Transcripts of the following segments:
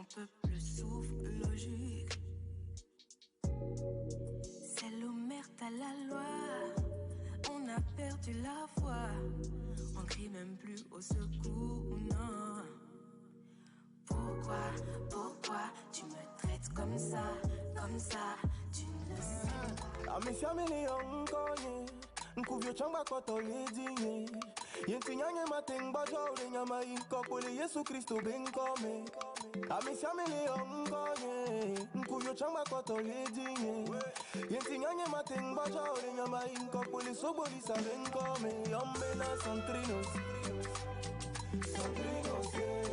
mon peuple souffre logique. C'est l'omerta à la loi. On a perdu la foi. On crie même plus au secours, non. Pourquoi tu me traites comme ça, tu ne sais pas. Amesiamele onkonye, nkuvyo chamba kotole dinye. Yentinyanye matemba jore nyama inkopole Yesu Kristo benkome. Amesiamele onkonye, nkuvyo chamba kotole dinye. Yentinyanye matemba jore nyama inkopole soboli sa benkome. Yombe na santrinos,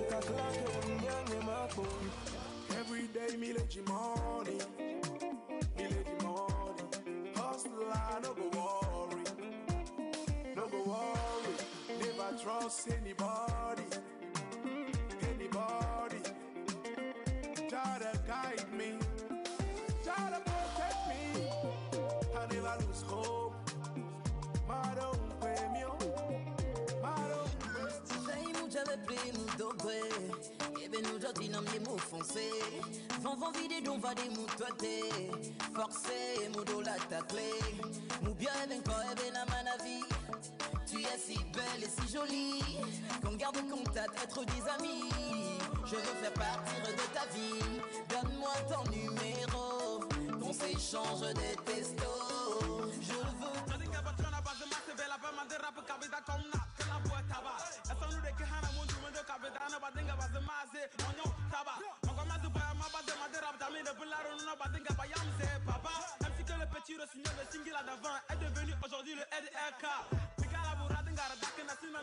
kaklake unyanye mako. Every day me let you money, hustler, no go worry, never trust anybody, try to guide me, try to protect me, I never lose hope, Madon premium, j'avais pris mon dobré. Et ben aujourd'hui non mais mou foncé. Vent vide donc va des mou toité. Forcé mou la ta clé. Mou bien ben quoi et ben à ma vie. Tu es si belle et si jolie qu'on garde contact, être des amis. Je veux faire partir de ta vie. Donne-moi ton numéro, qu'on s'échange des testos. Je veux. Le petit rossignol, le single d'avant est devenu aujourd'hui le LRK.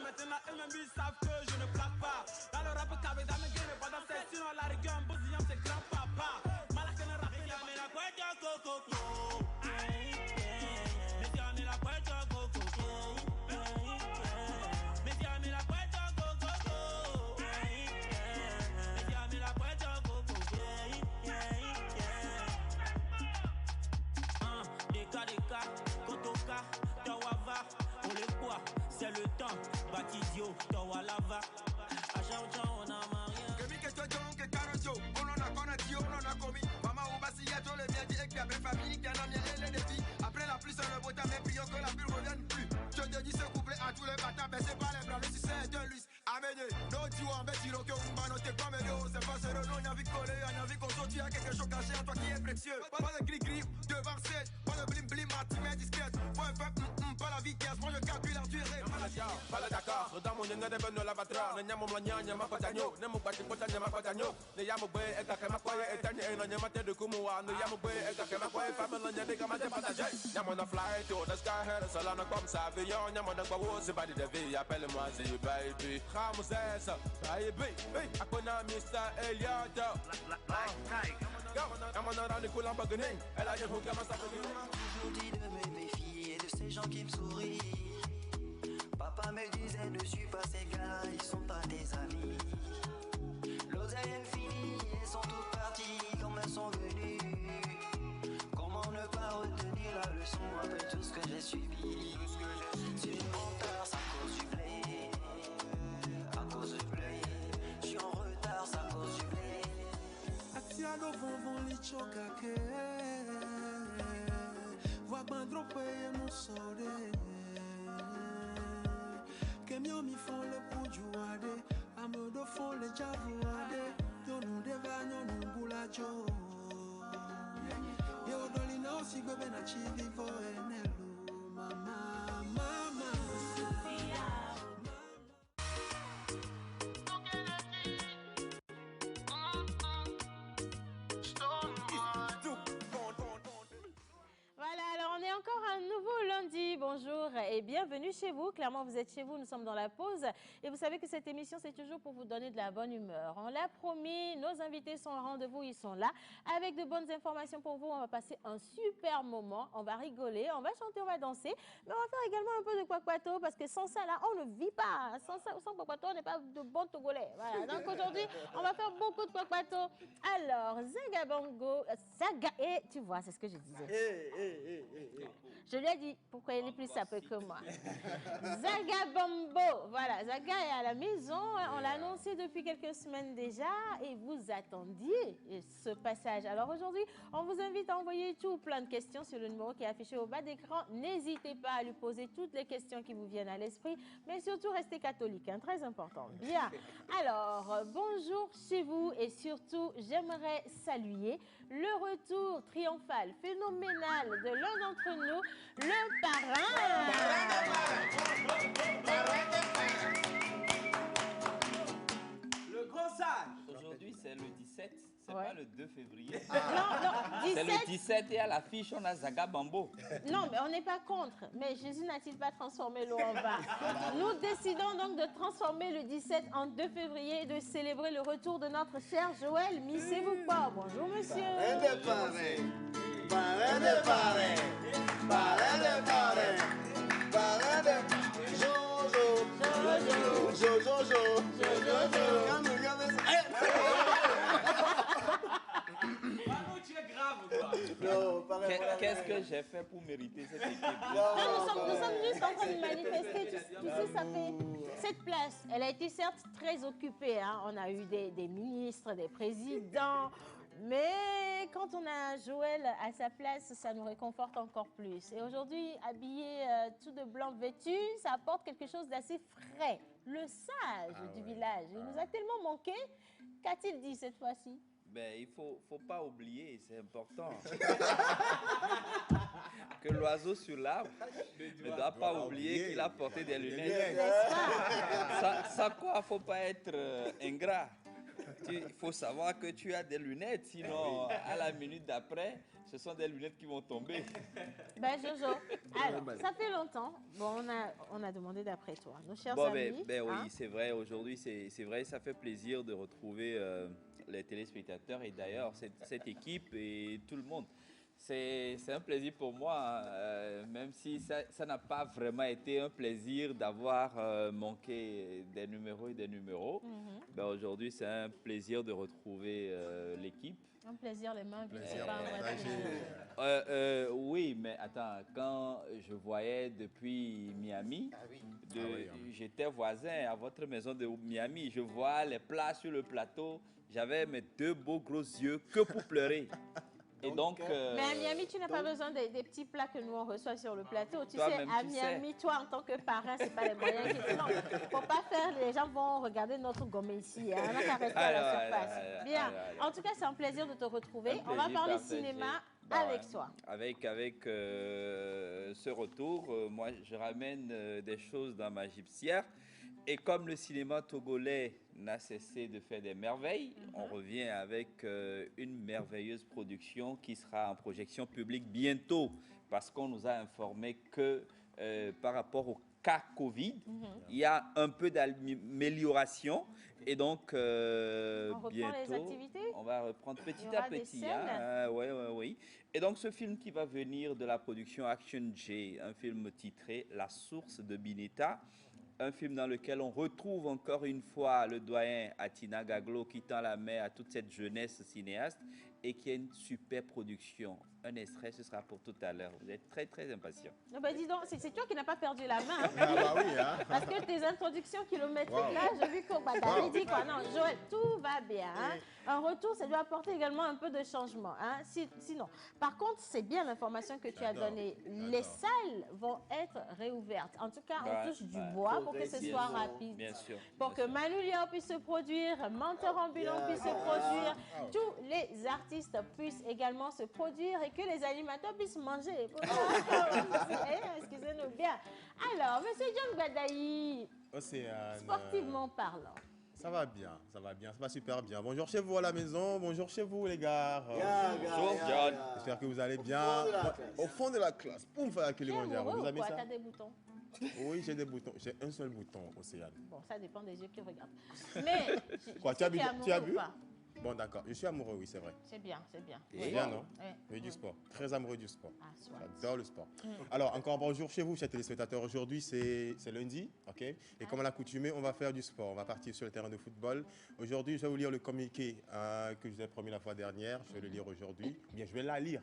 Maintenant, eux-mêmes ils savent que je ne plaque pas. Dans le rap, Kabeda me gagne pas dans cette sinon la rigueur, un bousillon, c'est grand-papa. Malakana rap, il y a la couette coco. C'est le temps, Batidio, Tawa Lava. On a Maria. Que mi que toi que Carojo, on en a connexion, on a commis. Maman, on va s'y être le bien dit et que la belle famille qui en a mis et les défis. Après la pluie, c'est le beau temps, mais prions que la pluie ne revienne plus. Je te dis ce couplet à tous les bâtards, baissez pas les bras, le succès est un luxe. Amenez, non, tu vois, mais tu l'as que vous m'annotez comme Léo. C'est pas sérieux, non, y'a envie de coller, y'a envie qu'on sorte, tu as quelque chose caché en toi qui est précieux. Pas de gris-gris, devant 7, pas de blim-blim, à timide disquette. Pas un peuple, pas la vitesse, moi je calcule la durée. Pas d'accord, dans mon yenga de beno la batra, n'yamo mlanya ma patanyo, n'emo bati potanya ma patanyo, n'yamo boy et kakema koye et tanya et n'yamate de kumuwa, n'yamo boy et kakema koye, famille n'yade kamate pataje. N'yamo na fly to the sky, head salana comme ça, avion, n'yamo na kwa wo, c'est pas de vie, appelle-moi si baby. Khamoussessa, baby, akona Mr. Elliot. I'm on a cool en bagné, elle a dit qu'on commence à toujours dit de me méfier de ces gens qui me sourient. Papa me disait ne suis pas ces gars, ils sont pas tes amis. L'oseille est finie, ils sont toutes parties comme elles sont venues. Comment ne pas retenir la leçon après tout ce que j'ai subi. C'est une retard, c'est à cause du blé. À cause du blé. Je suis en retard, c'est à cause du blé. Atiano vont li chokake. Voix bandrope et mon soleil. Kemio mi font le pou jouade, amodo font le javouade, yo nou deva yo nou boulajo. Yo dolina aussi bebe na chili vo enelu, mama. Voilà, alors on est encore un nouveau lundi. Bonjour et bienvenue chez vous. Clairement, vous êtes chez vous, nous sommes dans la pause. Et vous savez que cette émission, c'est toujours pour vous donner de la bonne humeur. On l'a promis, nos invités sont au rendez-vous, ils sont là. Avec de bonnes informations pour vous, on va passer un super moment. On va rigoler, on va chanter, on va danser. Mais on va faire également un peu de kwakwato parce que sans ça, là, on ne vit pas. Sans kwakwato, on n'est pas de bons Togolais. Voilà. Donc aujourd'hui, on va faire beaucoup de kwakwato. Alors, Zagabango, Zaga, et tu vois, c'est ce que je disais. Je lui ai dit pourquoi il est plus sapé que moi. Zaga Bambo, voilà, Zaga est à la maison. On l'a annoncé depuis quelques semaines déjà et vous attendiez ce passage. Alors aujourd'hui, on vous invite à envoyer tout plein de questions sur le numéro qui est affiché au bas d'écran. N'hésitez pas à lui poser toutes les questions qui vous viennent à l'esprit, mais surtout restez catholique, hein, très important. Bien. Alors, bonjour chez vous et surtout, j'aimerais saluer le retour triomphal, phénoménal de l'un d'entre nous, le parrain. Le grand sage. Aujourd'hui, c'est le 17, c'est pas le 2 février. Non, 17. C'est le 17 et à l'affiche, on a Zaga Bambo. Non, mais on n'est pas contre. Mais Jésus n'a-t-il pas transformé l'eau en vin? Nous décidons donc de transformer le 17 en 2 février et de célébrer le retour de notre cher Joël. Missez-vous pas. Bonjour, monsieur. Parrain de parrain. Parrain de parrain. Parrain de parrain. Parrain de Jojo. Jojo. Jojo. Jojo. Qu'est-ce que j'ai fait pour mériter cette équipe? Nous sommes juste en train de manifester. Tu sais, ça fait cette place. Elle a été certes très occupée. Hein. On a eu des ministres, des présidents. Mais quand on a Joël à sa place, ça nous réconforte encore plus. Et aujourd'hui, habillé tout de blanc vêtu, ça apporte quelque chose d'assez frais. Le sage du village. Il nous a tellement manqué. Qu'a-t-il dit cette fois-ci? Ben, il faut pas oublier, c'est important, que l'oiseau sur l'arbre ne doit pas oublier qu'il a porté des lunettes. Sans quoi, il ne faut pas être ingrat. Il faut savoir que tu as des lunettes, sinon à la minute d'après, ce sont des lunettes qui vont tomber. Ben Jojo, alors, ça fait longtemps. Bon, on a demandé d'après toi. Nos chers amis. Oui, c'est vrai, aujourd'hui, c'est vrai, ça fait plaisir de retrouver les téléspectateurs et d'ailleurs cette équipe et tout le monde. C'est un plaisir pour moi, même si ça n'a pas vraiment été un plaisir d'avoir manqué des numéros et des numéros. Ben aujourd'hui, c'est un plaisir de retrouver l'équipe. Un plaisir, les mains vides, c'est pas un vrai oui, mais attends, quand je voyais depuis Miami, j'étais voisin à votre maison de Miami, je vois les plats sur le plateau, j'avais mes 2 beaux gros yeux que pour pleurer. Et donc, mais à Miami, tu n'as pas besoin des petits plats que nous on reçoit sur le plateau. Tu sais, à Miami, toi en tant que parrain, c'est pas les moyens qui te manquent. Faut pas faire, les gens vont regarder notre gomme ici. Hein. On a qu'à rester à la surface. Bien. En tout cas, c'est un plaisir de te retrouver. On va parler cinéma avec toi. Avec ce retour, moi, je ramène des choses dans ma gibecière. Et comme le cinéma togolais n'a cessé de faire des merveilles, on revient avec une merveilleuse production qui sera en projection publique bientôt, parce qu'on nous a informé que par rapport au cas Covid, il y a un peu d'amélioration. Et donc, bientôt, on va reprendre petit à petit. Oui. Et donc, ce film qui va venir de la production Action J, un film titré La source de Bineta, un film dans lequel on retrouve encore une fois le doyen Atina Gaglo qui tend la main à toute cette jeunesse cinéaste et qui a une super production. Un extrait, ce sera pour tout à l'heure. Vous êtes très, très impatient. Ben dis donc, c'est toi qui n'as pas perdu la main. Oui, hein. Parce que tes introductions kilométriques, là, j'ai vu qu'on David dit quoi. Non, Joël, tout va bien. Hein. Un retour, ça doit apporter également un peu de changement. Hein. Sinon, par contre, c'est bien l'information que tu as donnée. Les salles vont être réouvertes. En tout cas, on touche du bois pour que ce soit rapide. Bien sûr. Pour que Manu Liao puisse se produire, Menteur Ambulant puisse se produire, tous les artistes puissent également se produire et que les animateurs puissent manger. Excusez-nous bien. Alors, monsieur John Badaï, sportivement parlant. Ça va bien, ça va super bien. Bonjour chez vous à la maison, bonjour chez vous les gars. Bonjour John. J'espère que vous allez bien. Au fond de la classe, poum, faire accueillir mon diable. Vous avez ça? T'as des boutons? Oui, j'ai des boutons. J'ai un seul bouton, Océane. Bon, ça dépend des yeux qui regardent. Mais, quoi, tu as bu? Pas. Bon, d'accord. Je suis amoureux, oui, c'est vrai. C'est bien, c'est bien. C'est bien, non? Oui. Du sport. Très amoureux du sport. Ah, soit. J'adore le sport. Alors, encore bonjour chez vous, chers téléspectateurs. Aujourd'hui, c'est lundi, ok? Et comme à l'accoutumée, on va faire du sport. On va partir sur le terrain de football. Aujourd'hui, je vais vous lire le communiqué que je vous ai promis la fois dernière. Je vais le lire aujourd'hui. Bien, je vais la lire.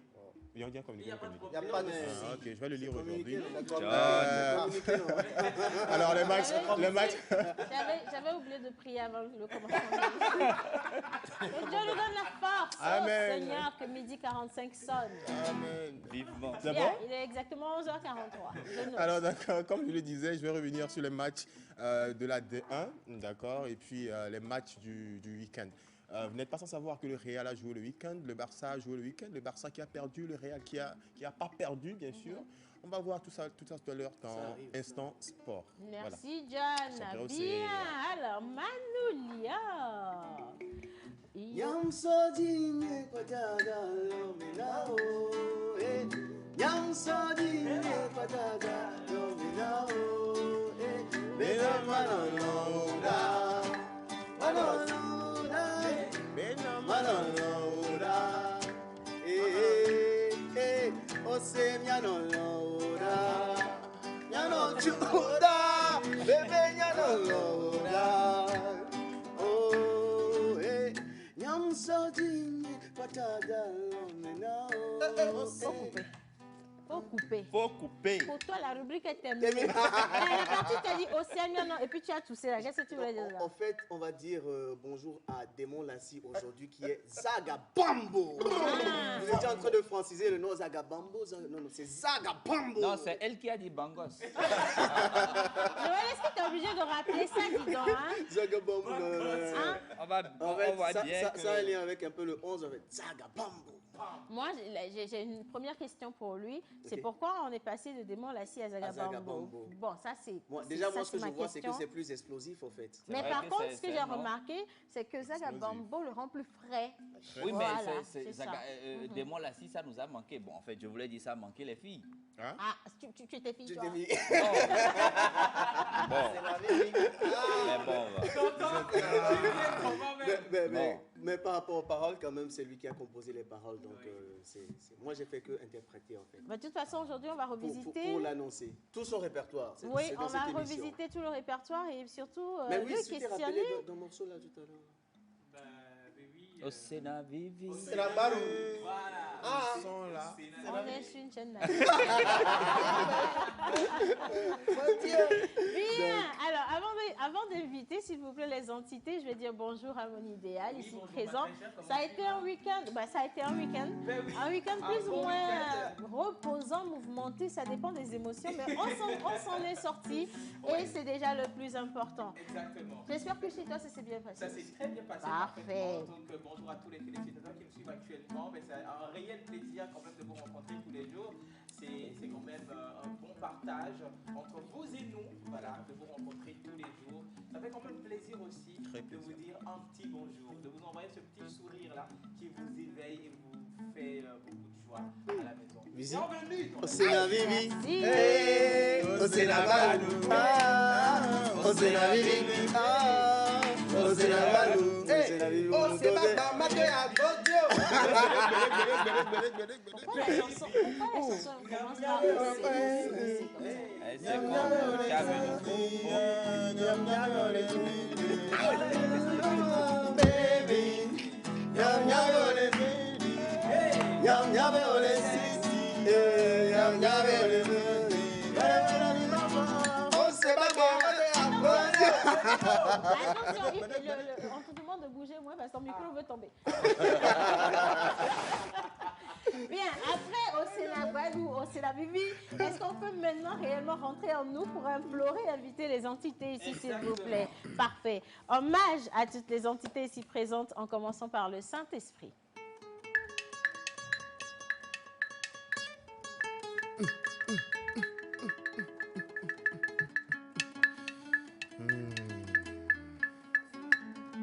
Et on dit communiqué. Il n'y a pas de Ah, ok, je vais le lire aujourd'hui. Communiqué, non. Alors, les matchs. J'avais oublié de prier avant le commencement. Que Dieu nous donne la force. Amen. Seigneur, que midi 45 sonne. Amen. Vivement. C'est Bien, bon? il est exactement 11h43. Je note. Alors, d'accord, comme je le disais, je vais revenir sur les matchs de la D1, d'accord, et puis les matchs du week-end. Vous n'êtes pas sans savoir que le Real a joué le week-end, le Barça a joué le week-end, le Barça qui a perdu, le Real qui a pas perdu, bien sûr. On va voir tout ça tout à l'heure dans Instant Sport. Merci, Voilà. John. Bien. Alors, Manoulia. Yam sodine patada lominao, yam sodine patada lominao, bena manonouda, manonouda, bena manonouda, ose mianonouda, mianochuda, bebe mianonouda. Faut couper. Pour toi, la rubrique est terminée. Elle est partie, tu as dit Océaniano et puis tu as toussé là. Qu'est-ce que tu voulais dire là? En fait, on va dire bonjour à Démon Lassie aujourd'hui qui est Zagabambo. Vous étiez en train de franciser le nom Zagabambo. Non, c'est Zagabambo. Non, c'est elle qui a dit Bangos. Est-ce que tu es obligé de rappeler ça, dis donc, hein? Zagabambo. Hein? On va bien que... Ça a un lien avec un peu le 11, en fait. Zagabambo. Moi, j'ai une première question pour lui. C'est pourquoi on est passé de Démon Lassie à Zagabambo. Bon, ça c'est. Déjà, moi, ce que je vois, c'est que c'est plus explosif, en fait. Mais par contre, ce que j'ai remarqué, c'est que Zagabambo le rend plus frais. Oui, voilà, mais Démon Lassie, ça nous a manqué. Bon, en fait, je voulais dire ça a manqué les filles. Hein? Ah, tu étais fille, toi? Mais par rapport aux paroles, quand même, c'est lui qui a composé les paroles. Donc, moi, j'ai fait que interpréter, en fait. De toute façon, aujourd'hui, on va revisiter. Pour l'annoncer. Tout son répertoire. Oui, on va revisiter tout le répertoire et surtout mais oui, le si tu t'es rappelé questionner. dans le morceau là tout à l'heure. Au Sénat Vivi. C'est la barou. Voilà. Ah, sont là. On est sur une chaîne. Bien. Alors, avant d'inviter, s'il vous plaît, les entités, je vais dire bonjour à mon idéal ici présent. Ça a été un week-end. Ça a été un week-end. Un week-end plus ou moins reposant, mouvementé. Ça dépend des émotions, mais on s'en est sorti et c'est déjà le plus important. Exactement. J'espère que chez toi, ça s'est bien passé. Ça s'est très bien passé. Parfait. Donc, bonjour à tous les téléspectateurs qui me suivent actuellement. Mais c'est un réel plaisir quand même de vous rencontrer tous les jours. C'est quand même un bon partage entre vous et nous, voilà, de vous rencontrer tous les jours. Ça fait quand même plaisir aussi de vous dire un petit bonjour, de vous envoyer ce petit sourire-là qui vous éveille et vous fait beaucoup de joie à la maison. Bienvenue. C'est la Vivi. C'est la Balou. C'est la Vivi. C'est la Balou. C'est la Vivi. C'est ma maté à Godio. Pourquoi la chanson commence par C'est bon, on te demande de bouger moins parce que ton micro veut tomber. Bien, après au Sénat ou au Sénat Vivi, est-ce qu'on peut maintenant réellement rentrer en nous pour implorer, inviter les entités ici, s'il vous plaît? Parfait. Hommage à toutes les entités ici présentes, en commençant par le Saint-Esprit.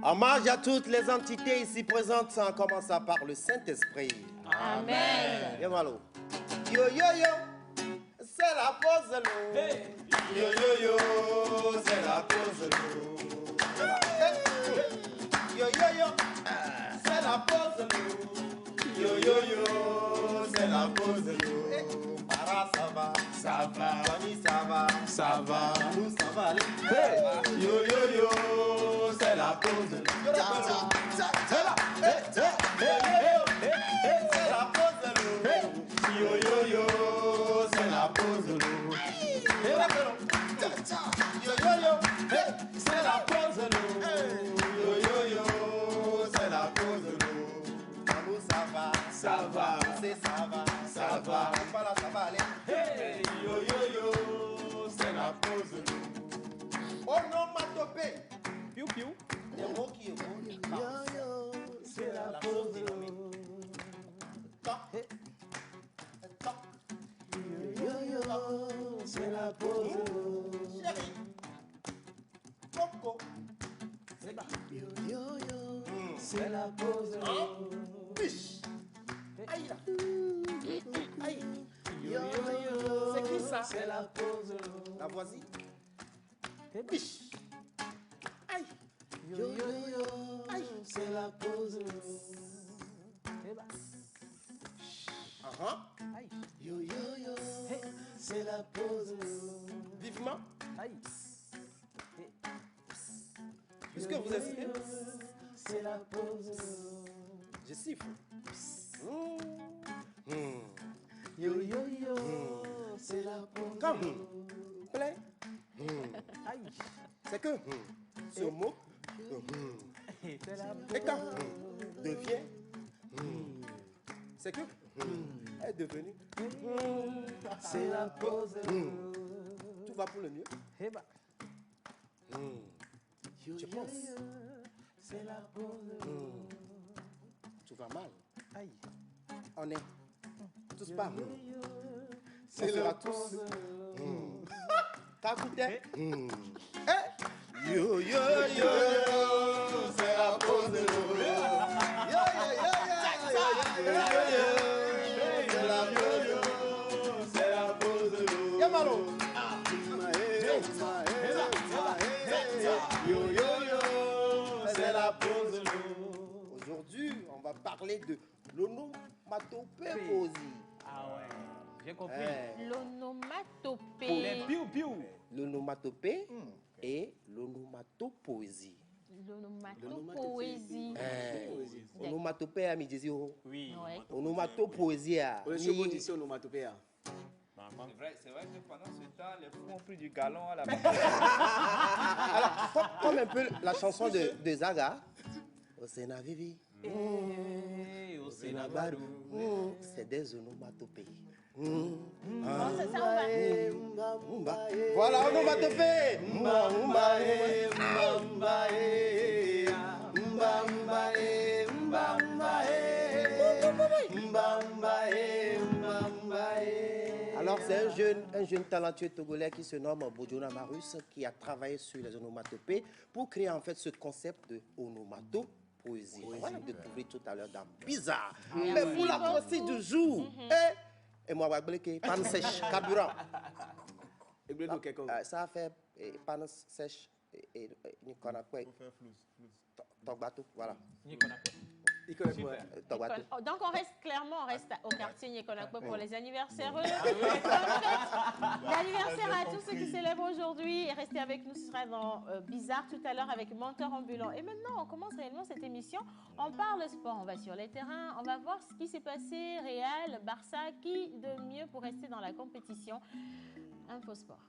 Hommage à toutes les entités ici présentes, en commençant par le Saint-Esprit. Amen. Bien voilà. Yo yo yo, c'est la pause l'eau. Yo yo yo, c'est la pause l'eau. Yo yo yo, c'est la pause l'eau. Yo yo yo, c'est la pause l'eau. Para ça va, Tony ça va, nous ça va aller. Yo yo yo, c'est la pause l'eau. C'est la pause l'eau. pose loup. Onomatopée. Piou piou. Des mots qui évoluent. C'est la pose loup. Toc. Toc. C'est la pose loup. Chérie. Coco. C'est là. C'est la pose loup. Biche. Aïe là. Aïe. C'est qui ça? C'est la pose. La voisine. Biche. Aïe. Aïe. C'est la pose. Aïe. C'est la pose. Vivement. Aïe. Puisque vous êtes. C'est la pose. Je siffle. C'est la pause. Comme plaît. Aïe. C'est que ce mot et quand devient c'est que est devenu c'est la pause. Tout va pour le mieux. Je pense. C'est la pause. Tout va mal. Aïe. On est tous pas. C'est la pause. T'as goûté? Yo yo yo yo, c'est la pause de l'eau. Yo yo yo yo yo, c'est la pause de l'eau. C'est la pause de l'eau. Yamalo. Yo yo yo, c'est la pause de l'eau. Aujourd'hui, on va parler de l'onomatopée. Ah ouais, j'ai compris. L'onomatopée. Les piou-piou. L'onomatopée et l'onomatopoésie. L'onomatopoésie. Onomatopée à midi. Oui. Onomatopoésie. On est sur ici onomatopée. C'est vrai que pendant ce temps, les fous ont pris du galon à la main. Alors, comme un peu la chanson de Zaga. Osena Vivi. Osena Barou. C'est des onomatopées. Voilà, onomatopée. Alors, c'est un jeune talentueux togolais qui se nomme Bodjona Marus qui a travaillé sur les onomatopées pour créer en fait ce concept de onomatopoésie. On va le découvrir tout à l'heure dans Bizarre. Mais pour la poésie du jour, et moi, je vais vous panne sèche, carburant. Ça a fait panne sèche et nous connaissons quoi. Togbato, voilà. Donc on reste au quartier Nikonakwe pour les anniversaires. L'anniversaire à tous ceux qui célèbrent aujourd'hui. Et restez avec nous, ce sera dans Bizarre tout à l'heure avec Menteur Ambulant. Et maintenant, on commence réellement cette émission. On parle sport, on va sur les terrains, on va voir ce qui s'est passé, Real, Barça, qui de mieux pour rester dans la compétition. Info Sport.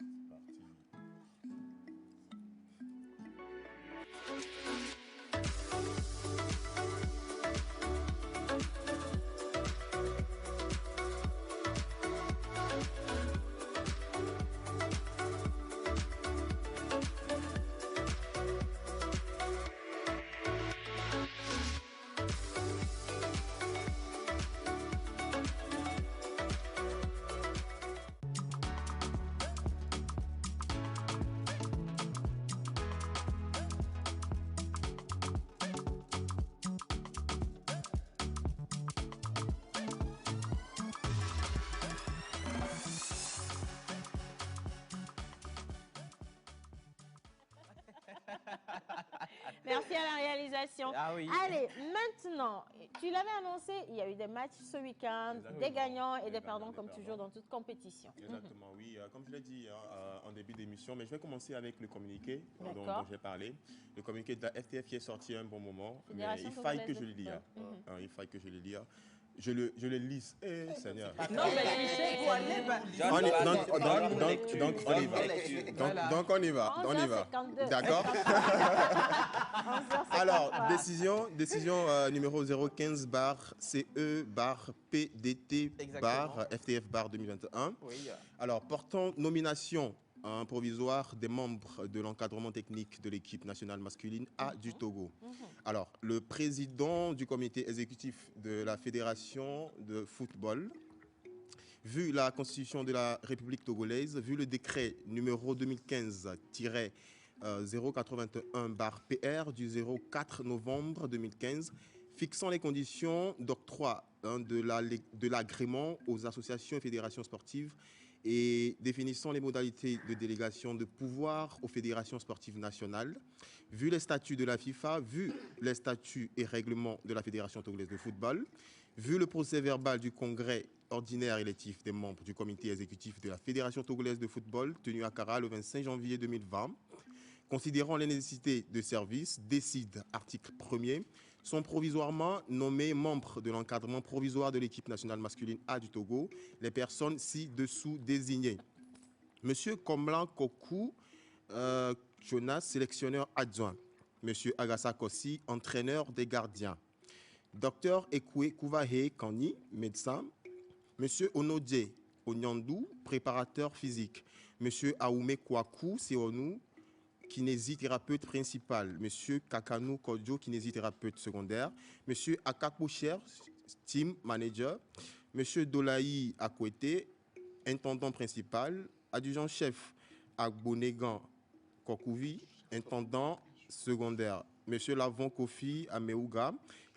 Merci à la réalisation. Ah oui. Allez, maintenant, tu l'avais annoncé, il y a eu des matchs ce week-end, des gagnants et des perdants comme toujours dans toute compétition. Exactement, oui. Comme je l'ai dit en début d'émission, mais je vais commencer avec le communiqué dont j'ai parlé. Le communiqué de la FTF qui est sorti à un bon moment, mais il faille que je le lise. Il faille que je le lise. Je le lise. Seigneur. Non, mais tu sais quoi, donc on y va. D'accord. Alors, décision numéro 015/CE/PDT/FTF/2021. Alors, portant nomination provisoire des membres de l'encadrement technique de l'équipe nationale masculine A du Togo. Alors, le président du comité exécutif de la Fédération de football, vu la constitution de la République togolaise, vu le décret numéro 2015-081-PR du 04 novembre 2015, fixant les conditions d'octroi de l'agrément aux associations et fédérations sportives et définissant les modalités de délégation de pouvoir aux fédérations sportives nationales, vu les statuts de la FIFA, vu les statuts et règlements de la Fédération togolaise de football, vu le procès verbal du congrès ordinaire électif des membres du comité exécutif de la Fédération togolaise de football tenu à Kara le 25 janvier 2020, considérant les nécessités de service, décide, article 1er, sont provisoirement nommés membres de l'encadrement provisoire de l'équipe nationale masculine A du Togo, les personnes ci-dessous désignées. Monsieur Komlan Kokou, Jonas, sélectionneur adjoint. Monsieur Agassa Kossi, entraîneur des gardiens. Docteur Ekwe Kouvahe Kani, médecin. Monsieur Onodje Onyandou, préparateur physique. Monsieur Aoume Kouakou Seonou, kinésithérapeute principal. Monsieur Kakanou Kodjo, kinésithérapeute secondaire. Monsieur Akakoucher, team manager. Monsieur Dolaï Akwete, intendant principal. Adjudant-chef Agbonegan Kokouvi, intendant secondaire. Monsieur Lavon Kofi Ameouga,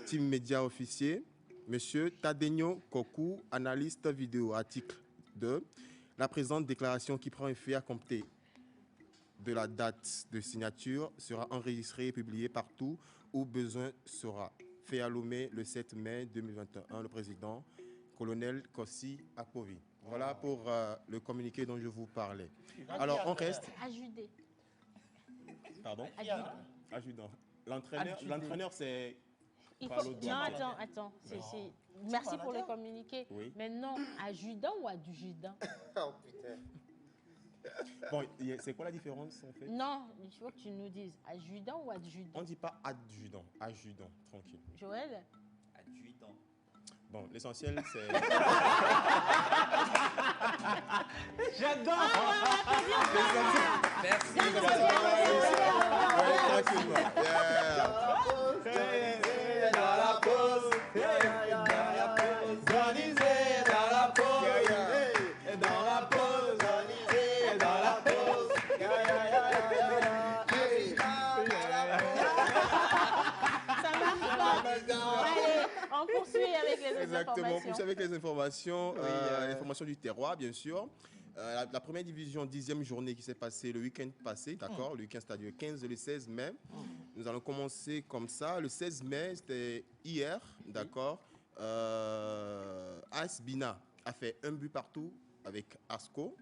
team média officier. Monsieur Tadenyo Kokou, analyste vidéo. Article 2. La présente déclaration qui prend effet à compter de la date de signature sera enregistrée et publiée partout où besoin sera. Fait à Lomé le 7 mai 2021, le président, colonel Kossi Akpovi. Voilà pour le communiqué dont je vous parlais. Alors, on reste... Ajudé. Pardon? Adjudant. L'entraîneur, c'est... Non, attends. Merci pour le communiqué. Oui. Mais non, adjudant ou adjudant? Oh putain. Bon, c'est quoi la différence en fait? Non, il faut que tu nous dises adjudant ou adjudant. On ne dit pas adjudant, tranquille. Joël? Adjudant. Bon, l'essentiel c'est... J'adore. Merci. Tranquillement. Dans la pause, Zanisé dans la pause, dans la pause, Zanisé dans la pause. Ça marche pas. Allez, on poursuit avec les Exactement, informations. plus avec les informations, l'information du terroir, bien sûr. La première division, 10e journée qui s'est passée le week-end passé, d'accord? Le week-end, c'est-à-dire le 15 et le 16 mai. Nous allons commencer comme ça. Le 16 mai, c'était hier, d'accord? AS Bina a fait 1 but partout avec Asco.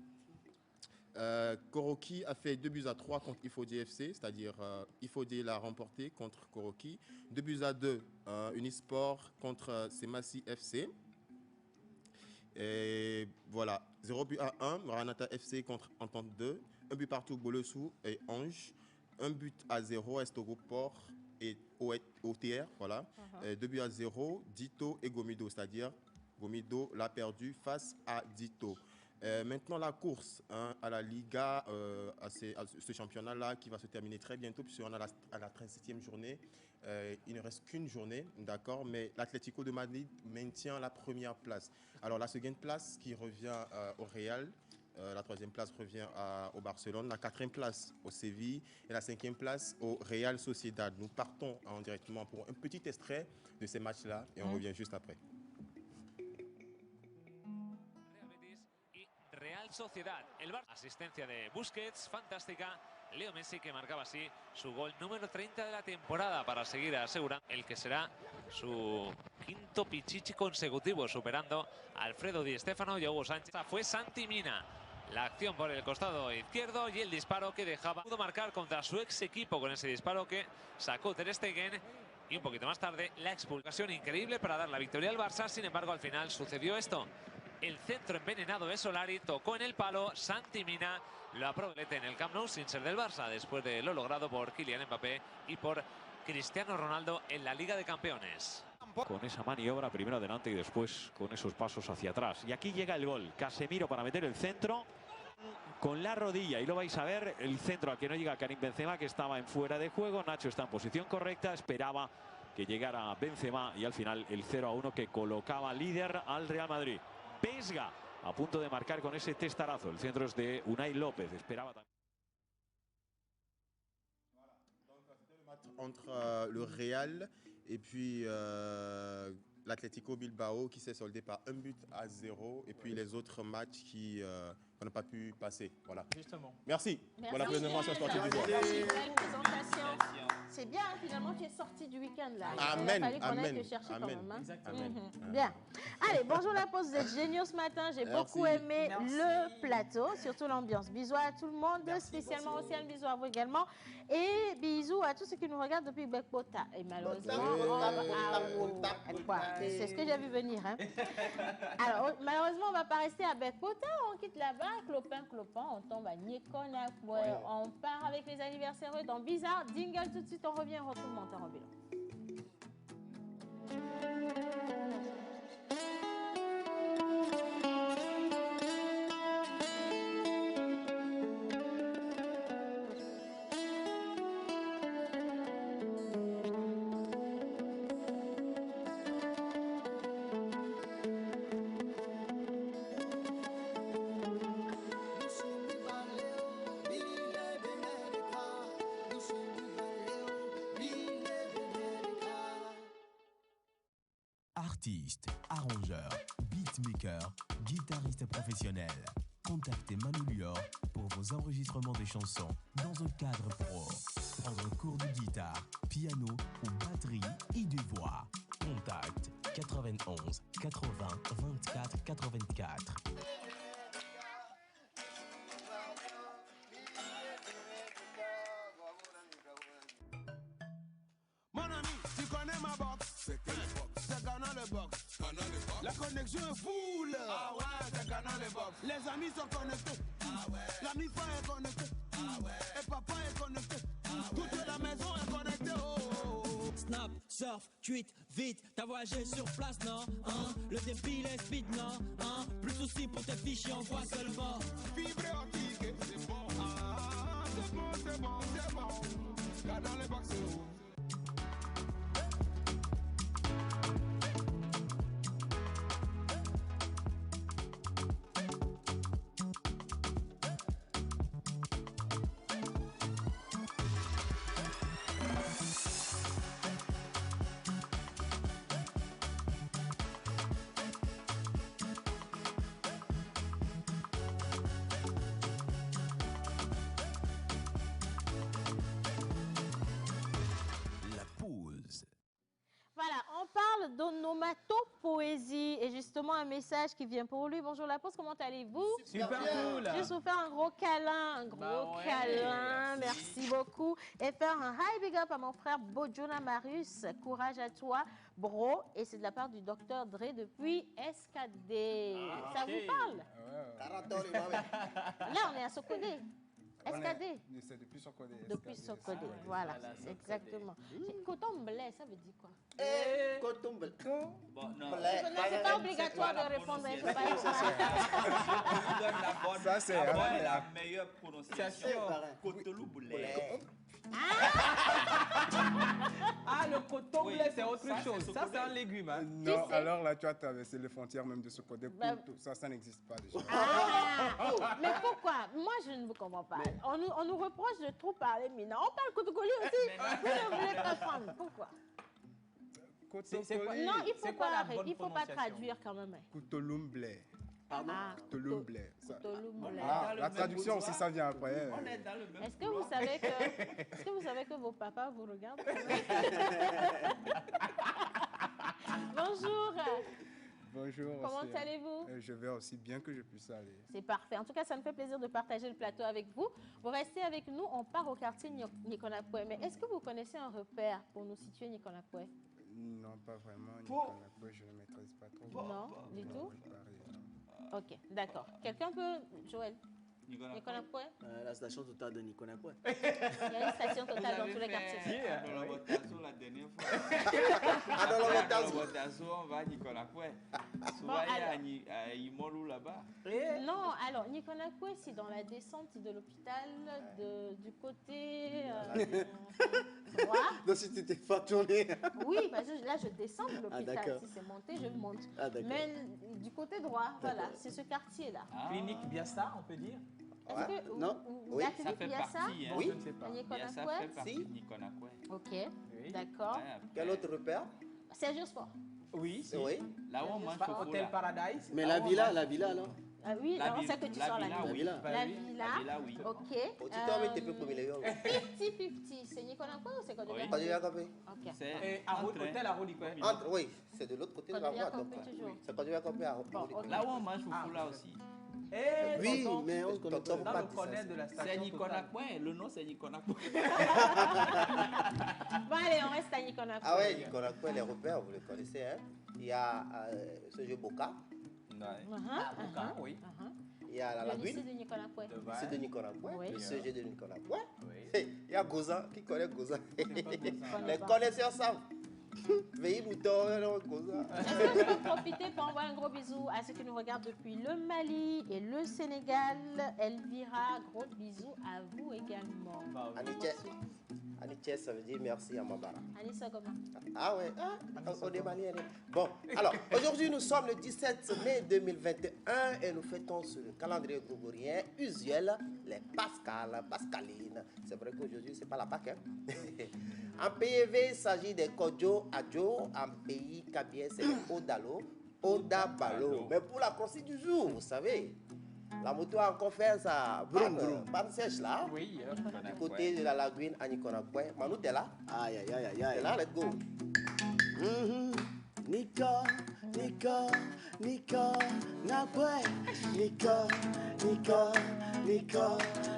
Koroki a fait 2-3 contre Ifodi FC, c'est-à-dire Ifodi l'a remporté contre Koroki. 2-2, Unisport contre Semasi FC. Et voilà, 0-1, Maranatha FC contre Entente 2. 1 but partout, Bolesou et Ange. 1-0, Estogo Port et OTR, voilà. 2-0, Dito et Gomido, c'est-à-dire Gomido l'a perdu face à Dito. Maintenant, la course à la Liga, à ce championnat-là qui va se terminer très bientôt, puisqu'on est à la 37e journée. Il ne reste qu'une journée, d'accord, mais l'Atlético de Madrid maintient la première place. Alors, la seconde place qui revient au Real, la troisième place revient au Barcelone, la quatrième place au Séville et la cinquième place au Real Sociedad. Nous partons directement pour un petit extrait de ces matchs-là et on revient juste après. Real Sociedad, el Barça. Asistencia de Busquets, fantástica. Leo Messi que marcaba así su gol número 30 de la temporada para seguir asegurando el que será su quinto pichichi consecutivo, superando a Alfredo Di Stéfano y a Hugo Sánchez. Fue Santi Mina. La acción por el costado izquierdo y el disparo que dejaba. Pudo marcar contra su ex equipo con ese disparo que sacó Ter Stegen. Y un poquito más tarde la expulsión increíble para dar la victoria al Barça. Sin embargo, al final sucedió esto. El centro envenenado de Solari tocó en el palo. Santi Mina lo aprobó en el Camp Nou sin ser del Barça, después de lo logrado por Kylian Mbappé y por Cristiano Ronaldo en la Liga de Campeones. Con esa maniobra, primero adelante y después con esos pasos hacia atrás. Y aquí llega el gol. Casemiro para meter el centro. con la rodilla. Y lo vais a ver, el centro al que no llega Karim Benzema, que estaba en fuera de juego. Nacho está en posición correcta, esperaba que llegara Benzema y al final el 0-1 que colocaba líder al Real Madrid. Vesga a punto de marcar con ese testarazo. El centro es de Unai López, esperaba también. Entre le Real et puis l'Atlético Bilbao qui s'est soldé par 1-0 et puis les autres matchs qu'on n'a pas pu passer. Voilà. Justement. Merci. Pour la présentation sportive du jour. Belle présentation. C'est bien, finalement, tu es sorti du week-end là. Amen. Il a fallu qu'on aille te chercher quand même. Hein. Bien. Allez, bonjour la pause, vous êtes géniaux ce matin. J'ai beaucoup aimé le plateau, surtout l'ambiance. Bisous à tout le monde, spécialement aussi un bisou à vous également. Et bisous à tous ceux qui nous regardent depuis Bekpota. Et malheureusement, c'est ce que j'ai vu venir. Hein. Alors, malheureusement, on ne va pas rester à Bekpota. On quitte là-bas, clopin, clopin, on tombe à Nikonakwe. On part avec les anniversaires dans Bizarre. Dingle tout de suite. On revient, on retrouve Montero Bilan. Artiste, arrangeur, beatmaker, guitariste professionnel. Contactez Manu Lior pour vos enregistrements de chansons dans un cadre pro. Prendre un cours de guitare, piano ou batterie et de voix. Contact 91 80 24 84. Mon ami, tu connais ma box? C'est quelle box? C'est Canal le box. La connexion est full. Ah ouais, c'est Canal le box. Les amis sont connectés. Ah ouais. La mi-fa est connectée. Ah ouais. Et papa est connecté. Ah ouais. Toute la maison est connectée. Oh. Snap, surf, tweet, vite. T'as voyagé sur place, non? Hein? Le débile est speed, non? Hein? Plus de soucis pour tes fichiers, on voit seulement. Fibre optique, c'est bon. Ah, c'est bon, c'est bon, c'est bon. Canal le box, c'est bon. Voilà, on parle d'onomatopoésie et justement un message qui vient pour lui. Bonjour la pause, comment allez-vous? Super cool. Juste vous faire un gros câlin, câlin, merci beaucoup. Et faire un high big up à mon frère Bojona Marius, courage à toi, bro. Et c'est de la part du docteur Dre depuis SKD. Ça vous parle? Là, on est à Sokodé. SKD. C'est depuis Sokodé. Depuis Sokodé, voilà, exactement. Coton blé, ça veut dire quoi? Coton blé. Bon, non. C'est pas obligatoire de répondre. Ça, c'est la meilleure prononciation. Cotonou blé. Ah, le coton blé, c'est autre chose. Ça, c'est un légume. Hein. Non, alors là, tu as traversé les frontières même de Sokodé. Ça n'existe pas déjà. Mais pourquoi? Moi, je ne vous comprends pas. On nous reproche de trop parler Mina. On parle Kotokoli aussi. Vous ne voulez pas prendre. Pourquoi? Non, il faut pas traduire quand même. Coutoloum blé. Pardon? Coutoloum blé. Ah, la traduction aussi, ça vient après. Est-ce que vous savez que vos papas vous regardent? Bonjour. Bonjour. Comment allez-vous? Je vais aussi bien que je puisse aller. C'est parfait. En tout cas, ça me fait plaisir de partager le plateau avec vous. Vous restez avec nous. On part au quartier Nikonakwe. Mais est-ce que vous connaissez un repère pour nous situer Nikonakwe? Non, pas vraiment. Nikonakwe, je ne maîtrise pas trop. Non, du tout? Ok, d'accord. Quelqu'un peut... Joël? Niconacoué. La station totale de Niconacoué. Il y a une station totale dans tous les quartiers. Dans la Botasso la dernière fois. Dans la Botasso, on va à Niconacoué. Souvent, il y a Imolou là-bas. Non, alors Niconacoué, c'est dans la descente de l'hôpital du côté droit. Donc si tu t'es pas tourné. Oui, parce que là je descends de l'hôpital. d'accord. Si c'est monté, je monte. Ah, d'accord. Mais du côté droit, voilà, c'est ce quartier-là. Clinique Biassa, on peut dire. Est-ce que non. La Ça clinique fait Biassa, partie. Hein. Bon, je ne sais pas. Biassa fait partie de Niconacoué. Ok, d'accord. Quel autre repère? Sergio Sport. Oui, si. Oui. Là où on mange au Hôtel Paradise. Mais la villa alors? Ah oui, La non, villa, c'est que tu la sors la villa, villa. oui. La Bah oui. villa, La villa, oui. ok. Otito avait été pour millions. 50-50, c'est Niconacoué ou c'est Côte d'Ivoire? Côte d'Ivoire Campé. Ok. C'est Hôtel à Rolicoué. Oui, c'est de l'autre côté de la Côte d'Ivoire voie. donc, Campé, toujours. C'est Côte d'Ivoire Campé à ok. Là où on mange au là aussi. Oui, tonton, mais on ne connaît tonton, pas. on connaît de la station C'est totale. Niconacoué. Le nom, c'est Niconacoué. Bon, allez, on reste à Niconacoué. Ah ouais, Niconacoué, les repères, vous les connaissez. Hein? Il y a ce jeu Boca. Oui. Il y a la Le lycée Lagune. de Niconacoué. Le lycée de Niconacoué. Oui. Le CG de Niconacoué. Oui. Il y a Gozan. Qui connaît Gozan? connais Les pas. connaisseurs savent. Veillez Mouton, Gozan. Est-ce que je peux profiter pour envoyer un gros bisou à ceux qui nous regardent depuis le Mali et le Sénégal? Elvira, gros bisous à vous également. Anitiès, ça veut dire merci à Mambara. Anissa Goma. Ah ouais, on est malien. Bon, alors, aujourd'hui nous sommes le 17 mai 2021 et nous fêtons sur le calendrier grégorien usuel les Pascal, Pascaline. C'est vrai qu'aujourd'hui, c'est pas la Pâque. Hein? En PEV, il s'agit des Kodjo Adjo. En pays Kabien, c'est les Odalo, Odabalo. Mais pour la crossée du jour, vous savez, la moto a encore fait sa panne sèche là. Oui. Du côté de la lagune à Niconacoué. Manu, t'es là? Aïe, aïe, aïe, aïe. T'es là, let's go. Nico, Nakwe. Nico, Nakwe. Nico,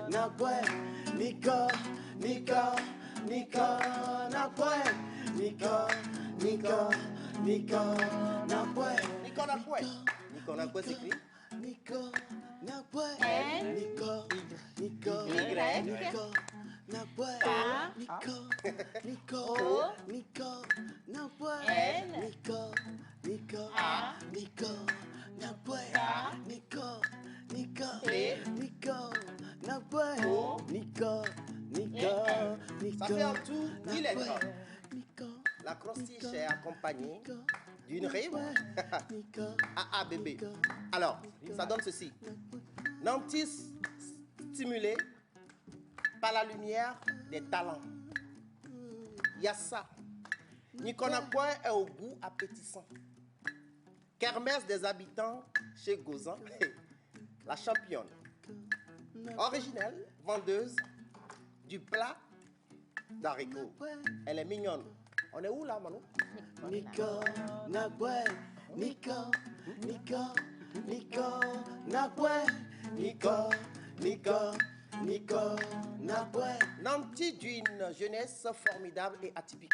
Nakwe. Nakwe. Nico Nakwe s'écrit Nico Nakwe. Nico Nakwe. Nico Nakwe. Ça fait en tout 10 lettres. La crostiche est accompagnée d'une rime AABB. Alors, ça donne ceci. Nantis stimulé par la lumière des talents. Yassa. Niconacoué est au goût appétissant. Kermesse des habitants chez Gozan. La championne. Originelle, vendeuse du plat d'haricots. Elle est mignonne. On est où là, Manu? Nico Nakwe. Nanti d'une jeunesse formidable et atypique.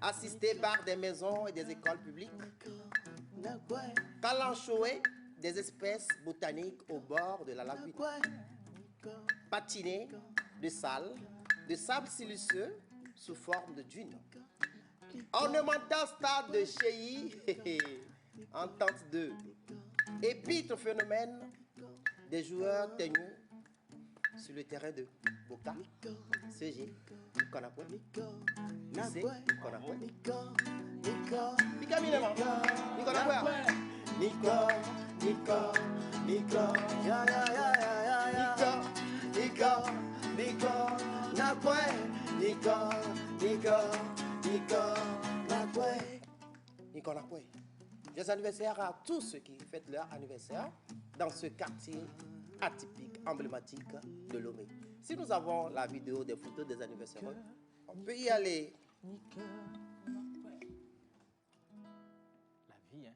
Assisté par des maisons et des écoles publiques. Calanchoé des espèces botaniques au bord de la lagune. Patiné de sable siliceux sous forme de dune. Ornemental stade de Chéi, entente de épître phénomène des joueurs teigneux sur le terrain de Boca, CG, Niconacoué, lycée, Niconacoué, Picamilema, Niconacoué, Niconacoué. Joyeux anniversaire à tous ceux qui fêtent leur anniversaire dans ce quartier atypique, emblématique de Lomé. Si nous avons la vidéo des photos des anniversaires, on peut y aller. La vie, hein.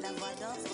La voix danse.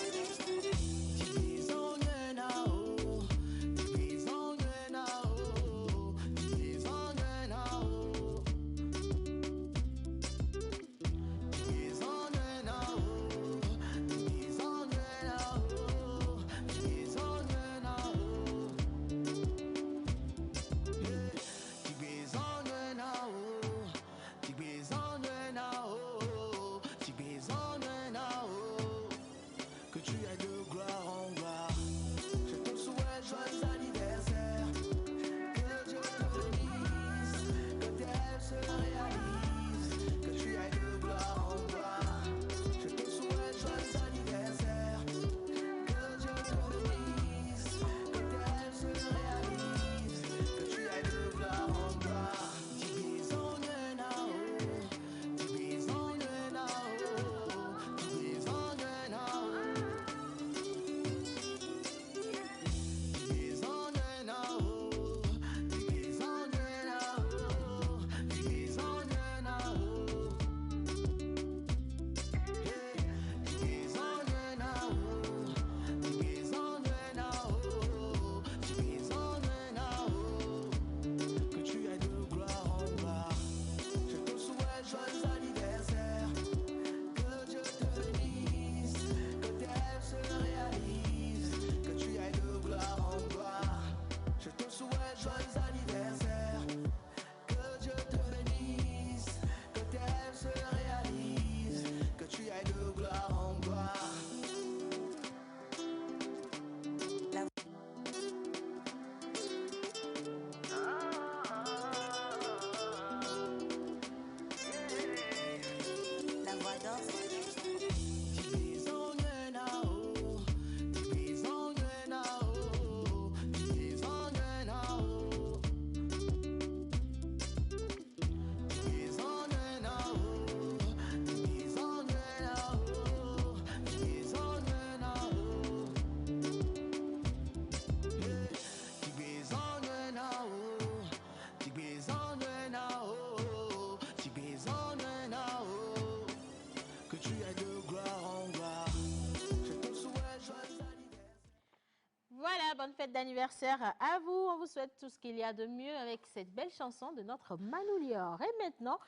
fête d'anniversaire à vous. On vous souhaite tout ce qu'il y a de mieux avec cette belle chanson de notre Manu Lior. Et maintenant,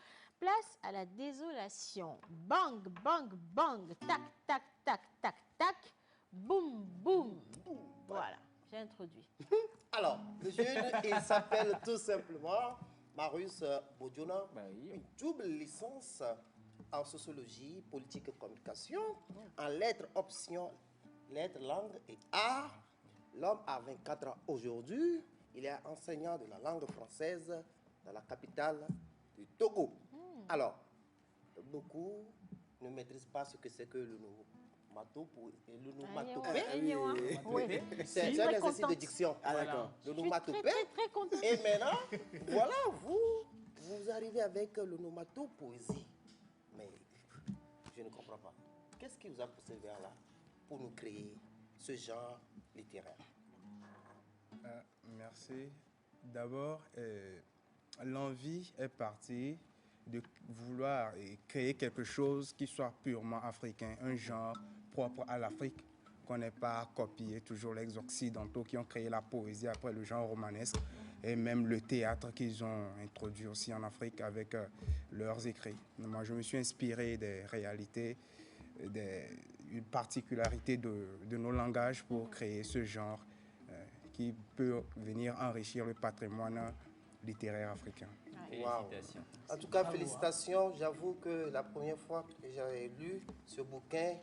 place à la désolation. Bang, bang, bang, tac, tac, tac, tac, tac, boum, boum. Voilà, j'ai introduit. Alors, le jeune, il s'appelle tout simplement Marius Bodiona, une double licence en sociologie, politique et communication, en lettres option, lettres, langue et art. L'homme a 24 ans aujourd'hui. Il est enseignant de la langue française dans la capitale du Togo. Alors, beaucoup ne maîtrisent pas ce que c'est que le nomatopée. C'est un exercice de diction. Le nomatopée. Et maintenant, voilà, vous arrivez avec l'onomatopésie. Mais je ne comprends pas. Qu'est-ce qui vous a poussé vers là pour nous créer ce genre littéraire? Merci. D'abord, l'envie est partie de vouloir créer quelque chose qui soit purement africain, un genre propre à l'Afrique, qu'on n'ait pas copié toujours les Occidentaux qui ont créé la poésie après le genre romanesque et même le théâtre qu'ils ont introduit aussi en Afrique avec leurs écrits. Moi, je me suis inspiré des réalités, une particularité de nos langages pour créer ce genre qui peut venir enrichir le patrimoine littéraire africain. Félicitations. En tout cas, félicitations. J'avoue que la première fois que j'ai lu ce bouquin,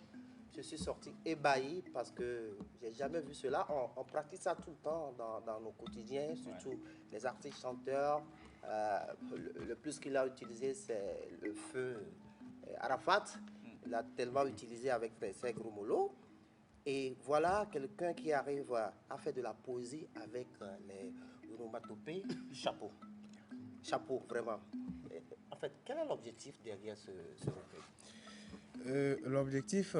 je suis sorti ébahi parce que j'ai jamais vu cela. On pratique ça tout le temps dans nos quotidiens, surtout les artistes chanteurs. Le plus qu'il a utilisé, c'est le feu Arafat. Il l'a tellement utilisé avec ses gros molos. Et voilà quelqu'un qui arrive à faire de la poésie avec les onomatopées. Chapeau. Chapeau, vraiment. En fait, quel est l'objectif derrière ce recueil? L'objectif,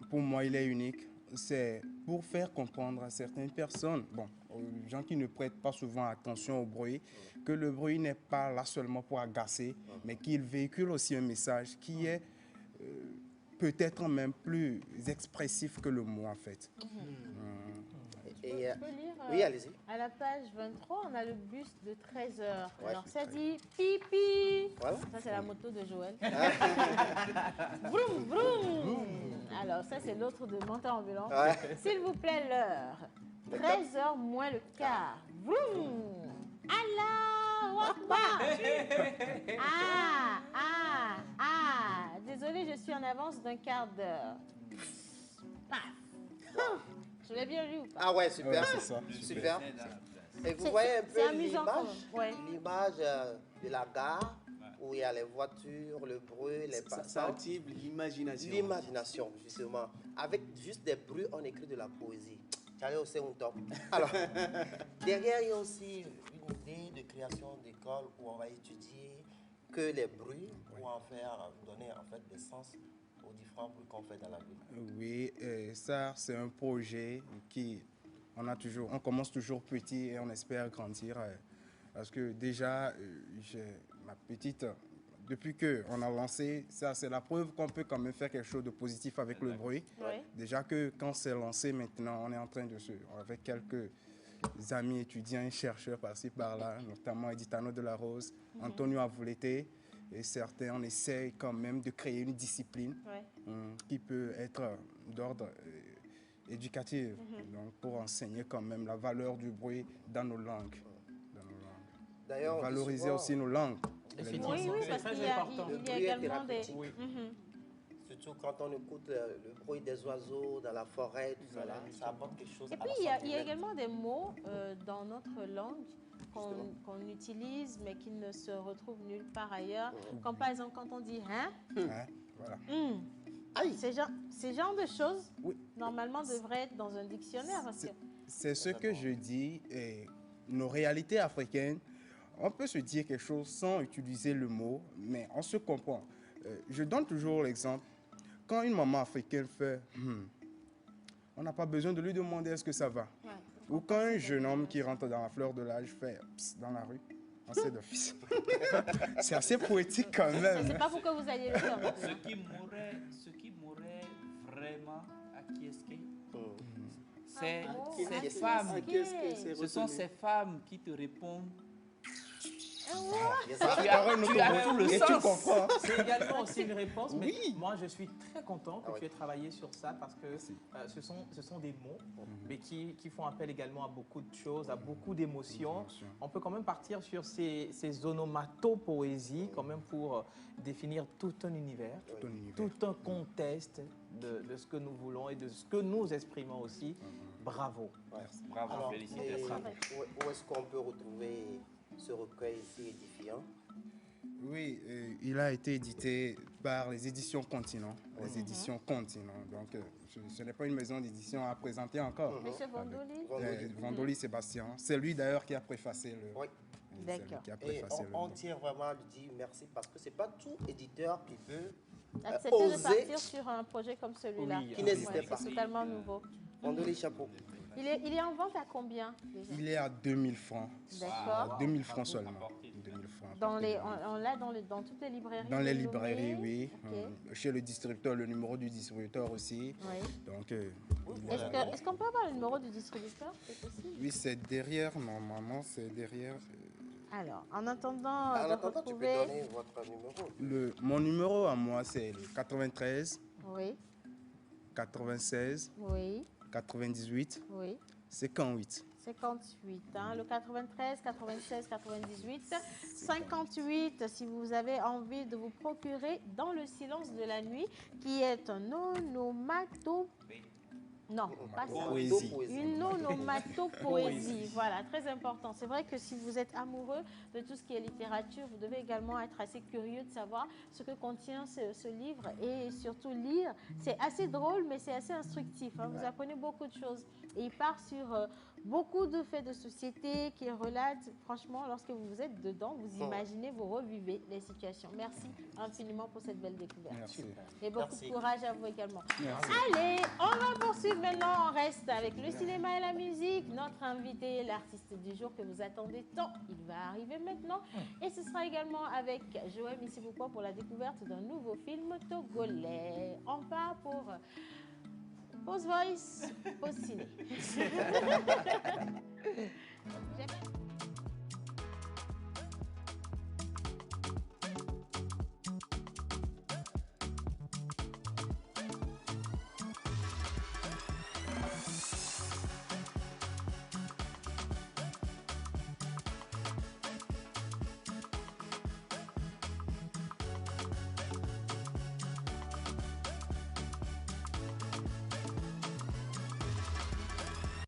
pour moi, il est unique. C'est pour faire comprendre à certaines personnes, aux gens qui ne prêtent pas souvent attention au bruit, que le bruit n'est pas là seulement pour agacer, mais qu'il véhicule aussi un message qui est peut-être même plus expressif que le mot, en fait. Et, je peux lire, oui, allez-y. À la page 23, on a le buste de 13 heures. Alors, ça dit pipi. Voilà. Ça, c'est la moto de Joël. Vroom, vroom. Alors, ça, c'est l'autre de monter ambulant. S'il vous plaît, l'heure. 13 heures moins le quart. Vroom. Allah Akbar. Désolée, je suis en avance d'un quart d'heure. Paf. Je l'ai bien lu ou pas? Ah ouais, super. C'est ça. Super. Et vous voyez un peu l'image de la gare où il y a les voitures, le bruit, les passants. Ça active l'imagination. L'imagination, justement. Avec juste des bruits, on écrit de la poésie. J'allais au Seuntom. Alors, derrière, il y a aussi une idée de création d'école où on va étudier que les bruits pour en faire, donner en fait des sens aux différents bruits qu'on fait dans la ville. Oui, ça, c'est un projet qui, on commence toujours petit et on espère grandir. Parce que déjà, ma petite, depuis qu'on a lancé, ça, c'est la preuve qu'on peut quand même faire quelque chose de positif avec le bruit. Oui. Déjà que quand c'est lancé maintenant, on est en train avec quelques amis étudiants et chercheurs par-ci, par-là, notamment Editano de la Rose, Antonio Avouleté, et certains, on essaye quand même de créer une discipline qui peut être d'ordre éducatif, donc pour enseigner quand même la valeur du bruit dans nos langues. D'ailleurs, valoriser souvent, aussi nos langues. Oui, parce qu'il y a également des... Surtout quand on écoute le bruit des oiseaux dans la forêt, tout ça, ça apporte quelque chose. Et puis, il y a également des mots dans notre langue qu'on utilise, mais qui ne se retrouvent nulle part ailleurs. Comme par exemple, quand on dit « hein », voilà. Ces genres de choses, normalement, devraient être dans un dictionnaire. C'est ce que je dis. Et nos réalités africaines, on peut se dire quelque chose sans utiliser le mot, mais on se comprend. Je donne toujours l'exemple. Quand une maman africaine fait « on n'a pas besoin de lui demander est-ce que ça va ». Ou quand un jeune homme qui rentre dans la fleur de l'âge fait « dans la rue », on sait d'office. C'est assez poétique quand même. C'est pas pour que vous alliez le faire. Ce qui m'aurait vraiment acquiescé, C'est Qui- ces qu'est-ce- femmes. qu'est-ce que c'est Ce sont retenu? ces femmes qui te répondent. Ça, Tu as tout le Et tu sens. comprends. C'est également aussi une réponse, mais Oui. moi je suis très content que Ah ouais. tu aies travaillé sur ça parce que ce sont des mots mais qui font appel également à beaucoup de choses, à beaucoup d'émotions. On peut quand même partir sur ces onomatopoésies quand même pour définir tout un univers, tout un contexte de ce que nous voulons et de ce que nous exprimons aussi. Bravo. Bravo, Alors, félicitations. et où est-ce qu'on peut retrouver ce recueil si édifiant? Oui, il a été édité par les éditions Continent. Les éditions Continent. Donc, ce n'est pas une maison d'édition à présenter encore. Monsieur Vandoli. Vandoli Sébastien. C'est lui d'ailleurs qui a préfacé le. Oui. C'est lui qui a préfacé le. On tient vraiment à lui dire merci parce que c'est pas tout éditeur qui peut Accepter de oser. partir sur un projet comme celui-là. Oui, qui n'hésitait pas. C'est totalement nouveau. Vandoli chapeau. Il est en vente à combien déjà? Il est à 2000 francs. D'accord. 2000 francs seulement. 2000 francs. On l'a dans toutes les librairies. Dans les de librairies, Lomé. oui. Ok. Chez le distributeur, le numéro du distributeur aussi. Oui. Donc, Est-ce qu'on peut avoir le numéro du distributeur? C'est possible? oui, c'est derrière, normalement, c'est derrière. Alors, en attendant, En de attendant, tu peux retrouver... donner votre numéro. Mon numéro à moi, c'est le 93 Oui, 96 oui, 98 oui. 58. 58, hein, le 93, 96, 98, 58 si vous avez envie de vous procurer Dans le silence de la nuit, qui est un onomatopée. Non, pas ça. Poésie. Une onomatopoésie. Voilà, très important. C'est vrai que si vous êtes amoureux de tout ce qui est littérature, vous devez également être assez curieux de savoir ce que contient ce livre et surtout lire. C'est assez drôle, mais c'est assez instructif, hein. Vous apprenez beaucoup de choses. Et il part sur beaucoup de faits de société qui relatent, franchement, lorsque vous êtes dedans, vous imaginez, vous revivez les situations. Merci infiniment pour cette belle découverte. Merci. Et beaucoup de courage à vous également. Merci. Allez, on va poursuivre maintenant. On reste avec le cinéma et la musique. Notre invité, l'artiste du jour que vous attendez tant, il va arriver maintenant. Et ce sera également avec Joël Missibouko pour la découverte d'un nouveau film togolais. On part pour Pause Voice, Pause Ciné.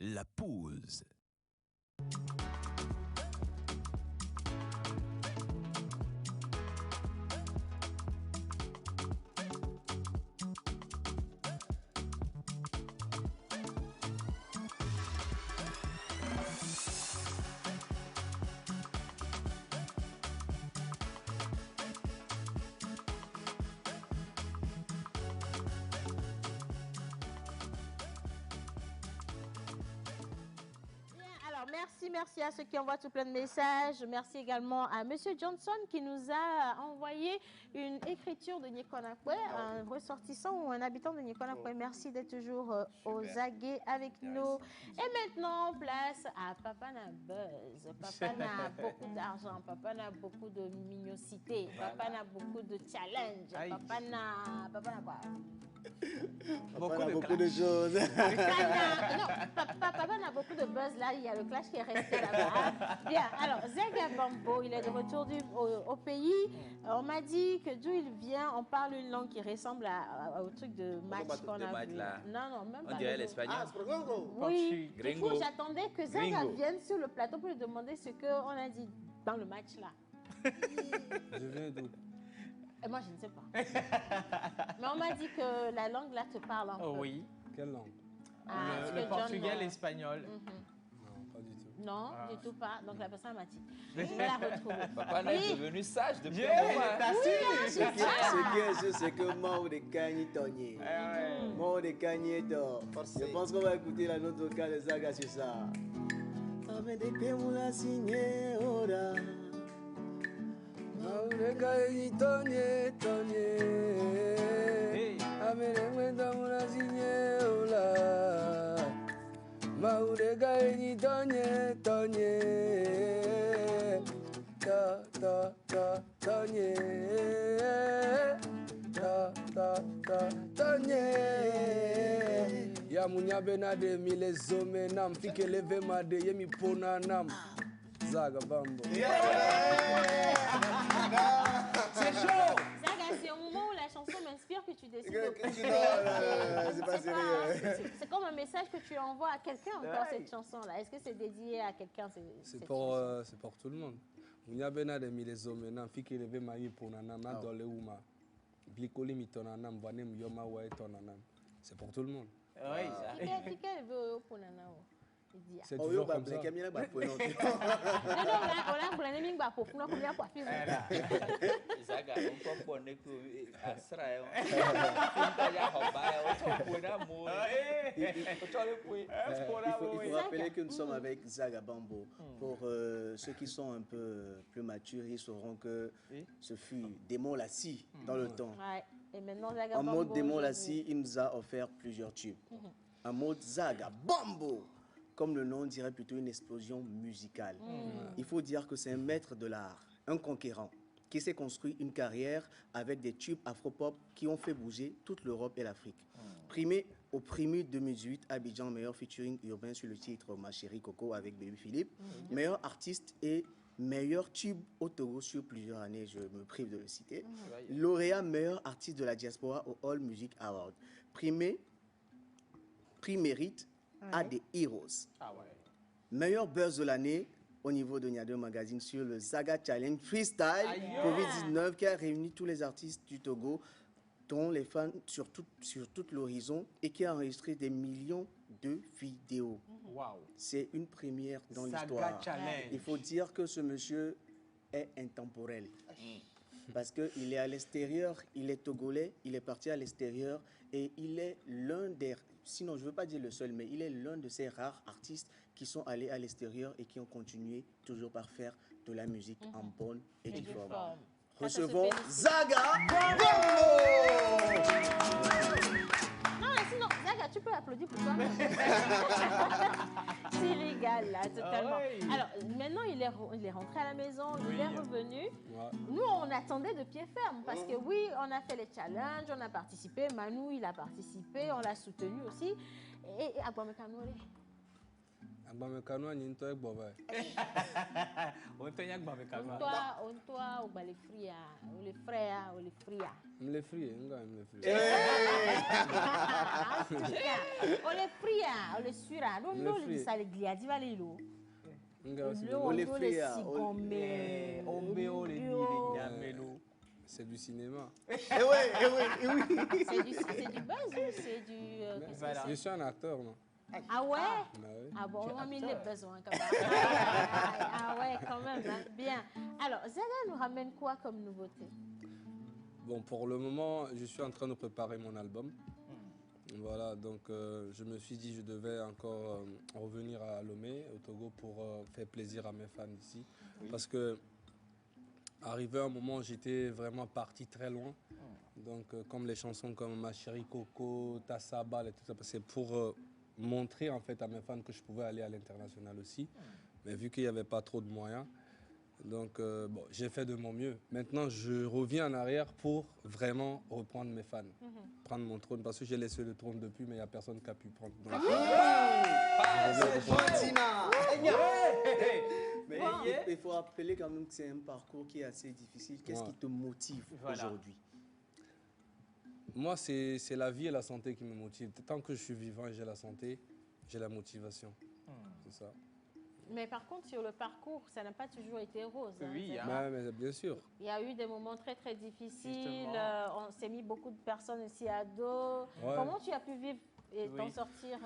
La pause. Merci à ceux qui envoient tout plein de messages. Merci également à Monsieur Johnson qui nous a envoyé une écriture de Nikonakwe, un ressortissant ou un habitant de Nikonakwe. Merci d'être toujours aux aguets avec nous. Et maintenant, place à Papa n'a buzz. Papa n'a beaucoup d'argent. Papa n'a beaucoup de mignocité. Papa n'a beaucoup de challenge. Papa n'a quoi? Beaucoup de choses. Papa n'a beaucoup de buzz là, il y a le clash qui est resté là-bas. Bien, alors Zega Bambo, il est de retour au pays. On m'a dit que d'où il vient, on parle une langue qui ressemble au truc de match qu'on a vu. Là. Non, même pas. On dirait l'espagnol. Ah, c'est gringo. Oui, du Gringo. coup, j'attendais que Zega vienne sur le plateau pour lui demander ce qu'on a dit dans le match là. Je viens d'où? Et moi, je ne sais pas. Mais on m'a dit que la langue là te parle un peu. Oui. Quelle langue? Le portugais, l'espagnol. Non, pas du tout. Non, du tout pas. Donc la personne m'a dit. Je vais la retrouver. Papa est devenu sage depuis un moment. Ce c'est que Mao de Kanye Tony. Mao de Kanye Do. Je pense qu'on va écouter la note vocale de Zaga sur ça. Ame de que mula signé ora. Mao de Kanye Tony Tony. Ame de mwenda mula signé ora. Maurega eni tonye, tonye. Ta, ta, ta, tonye. Ta, ta, ta, tonye. Ya munya benade mi les hommes nam. Fike leve made ye mi pona nam. Zaga Bambo. C'est chaud. Zaga, c'est un moment où la chanson m'inspire que tu décides de poster. C'est pas sérieux. C'est comme un message que tu envoies à quelqu'un encore, cette chanson-là. Est-ce que c'est dédié à quelqu'un? C'est pour tout le monde. Munya benade mi les hommes nam. Fike leve ma ye pona nam. Na dole uma. Blikoli mi tona nam. Vane mi yoma wa tona nam. C'est pour tout le monde. Oui, ça. Fike leve pona nam. C'est toujours comme ça. Il faut rappeler que nous sommes avec Zaga Bambo. Pour ceux qui sont un peu plus matures, ils sauront que ce fut Démon Lassie dans le temps. Et maintenant, Zaga en Bambo, mode Démon Lassie, il nous a offert plusieurs tubes. En mode Zaga Bambo, comme le nom dirait plutôt une explosion musicale. Il faut dire que c'est un maître de l'art, un conquérant, qui s'est construit une carrière avec des tubes afro-pop qui ont fait bouger toute l'Europe et l'Afrique. Primé au Primu 2018, Abidjan, meilleur featuring urbain sur le titre Ma Chérie Coco avec Baby Philippe, meilleur artiste et meilleur tube au Togo sur plusieurs années, je me prive de le citer. Lauréat meilleur artiste de la diaspora au All Music Award. Prix mérite à des Heroes. Meilleur buzz de l'année au niveau de Niado Magazine sur le Zaga Challenge Freestyle Covid-19 qui a réuni tous les artistes du Togo, dont les fans sur tout l'horizon et qui a enregistré des millions de vidéos. C'est une première dans l'histoire. Il faut dire que ce monsieur est intemporel. Parce qu'il est à l'extérieur, il est togolais, il est parti à l'extérieur et il est l'un des, sinon je ne veux pas dire le seul, mais il est l'un de ces rares artistes qui sont allés à l'extérieur et qui ont continué toujours par faire de la musique en bonne et due forme. Recevons Zaga Bambo. Non, sinon, Zaga, tu peux applaudir pour toi-même. C'est illégal, là, totalement. Alors, maintenant, il est rentré à la maison, il est revenu. Nous, on attendait de pied ferme parce que oui, on a fait les challenges, on a participé. Manu, il a participé, on l'a soutenu aussi. Et Agbamekanoure. Agbamekanoure, ni nto egboba. On toi, ou les fria, ou les frères, ou les fria. Les fria, nga les fria. On les fria, on les suira. Non, les ça les gliadi valelo. Les fria, c'est du cinéma. C'est du buzz ou c'est du... Je suis un acteur, non? Ah ouais? Ah bon, on a mis les besoins quand même. Ah ouais, quand même, hein. Bien. Alors, Zaga nous ramène quoi comme nouveauté? Bon, pour le moment, je suis en train de préparer mon album. Voilà, donc je me suis dit que je devais encore revenir à Lomé, au Togo, pour faire plaisir à mes fans ici. Parce que, arrivé à un moment, j'étais vraiment parti très loin. Donc, comme les chansons comme Ma Chérie Coco, Tassabal et tout ça, c'est pour montrer en fait à mes fans que je pouvais aller à l'international aussi. Mais vu qu'il n'y avait pas trop de moyens, donc bon, j'ai fait de mon mieux. Maintenant, je reviens en arrière pour vraiment reprendre mes fans, prendre mon trône, parce que j'ai laissé le trône depuis, mais il n'y a personne qui a pu prendre. Donc, mais il faut rappeler quand même que c'est un parcours qui est assez difficile. Qu'est-ce qui te motive aujourd'hui? Moi, c'est la vie et la santé qui me motivent. Tant que je suis vivant et j'ai la santé, j'ai la motivation. C'est ça. Mais par contre, sur le parcours, ça n'a pas toujours été rose. Oui, hein. Mais bien sûr. Il y a eu des moments très, très difficiles. On s'est mis beaucoup de personnes ici à dos. Ouais. Comment tu as pu vivre et t'en sortir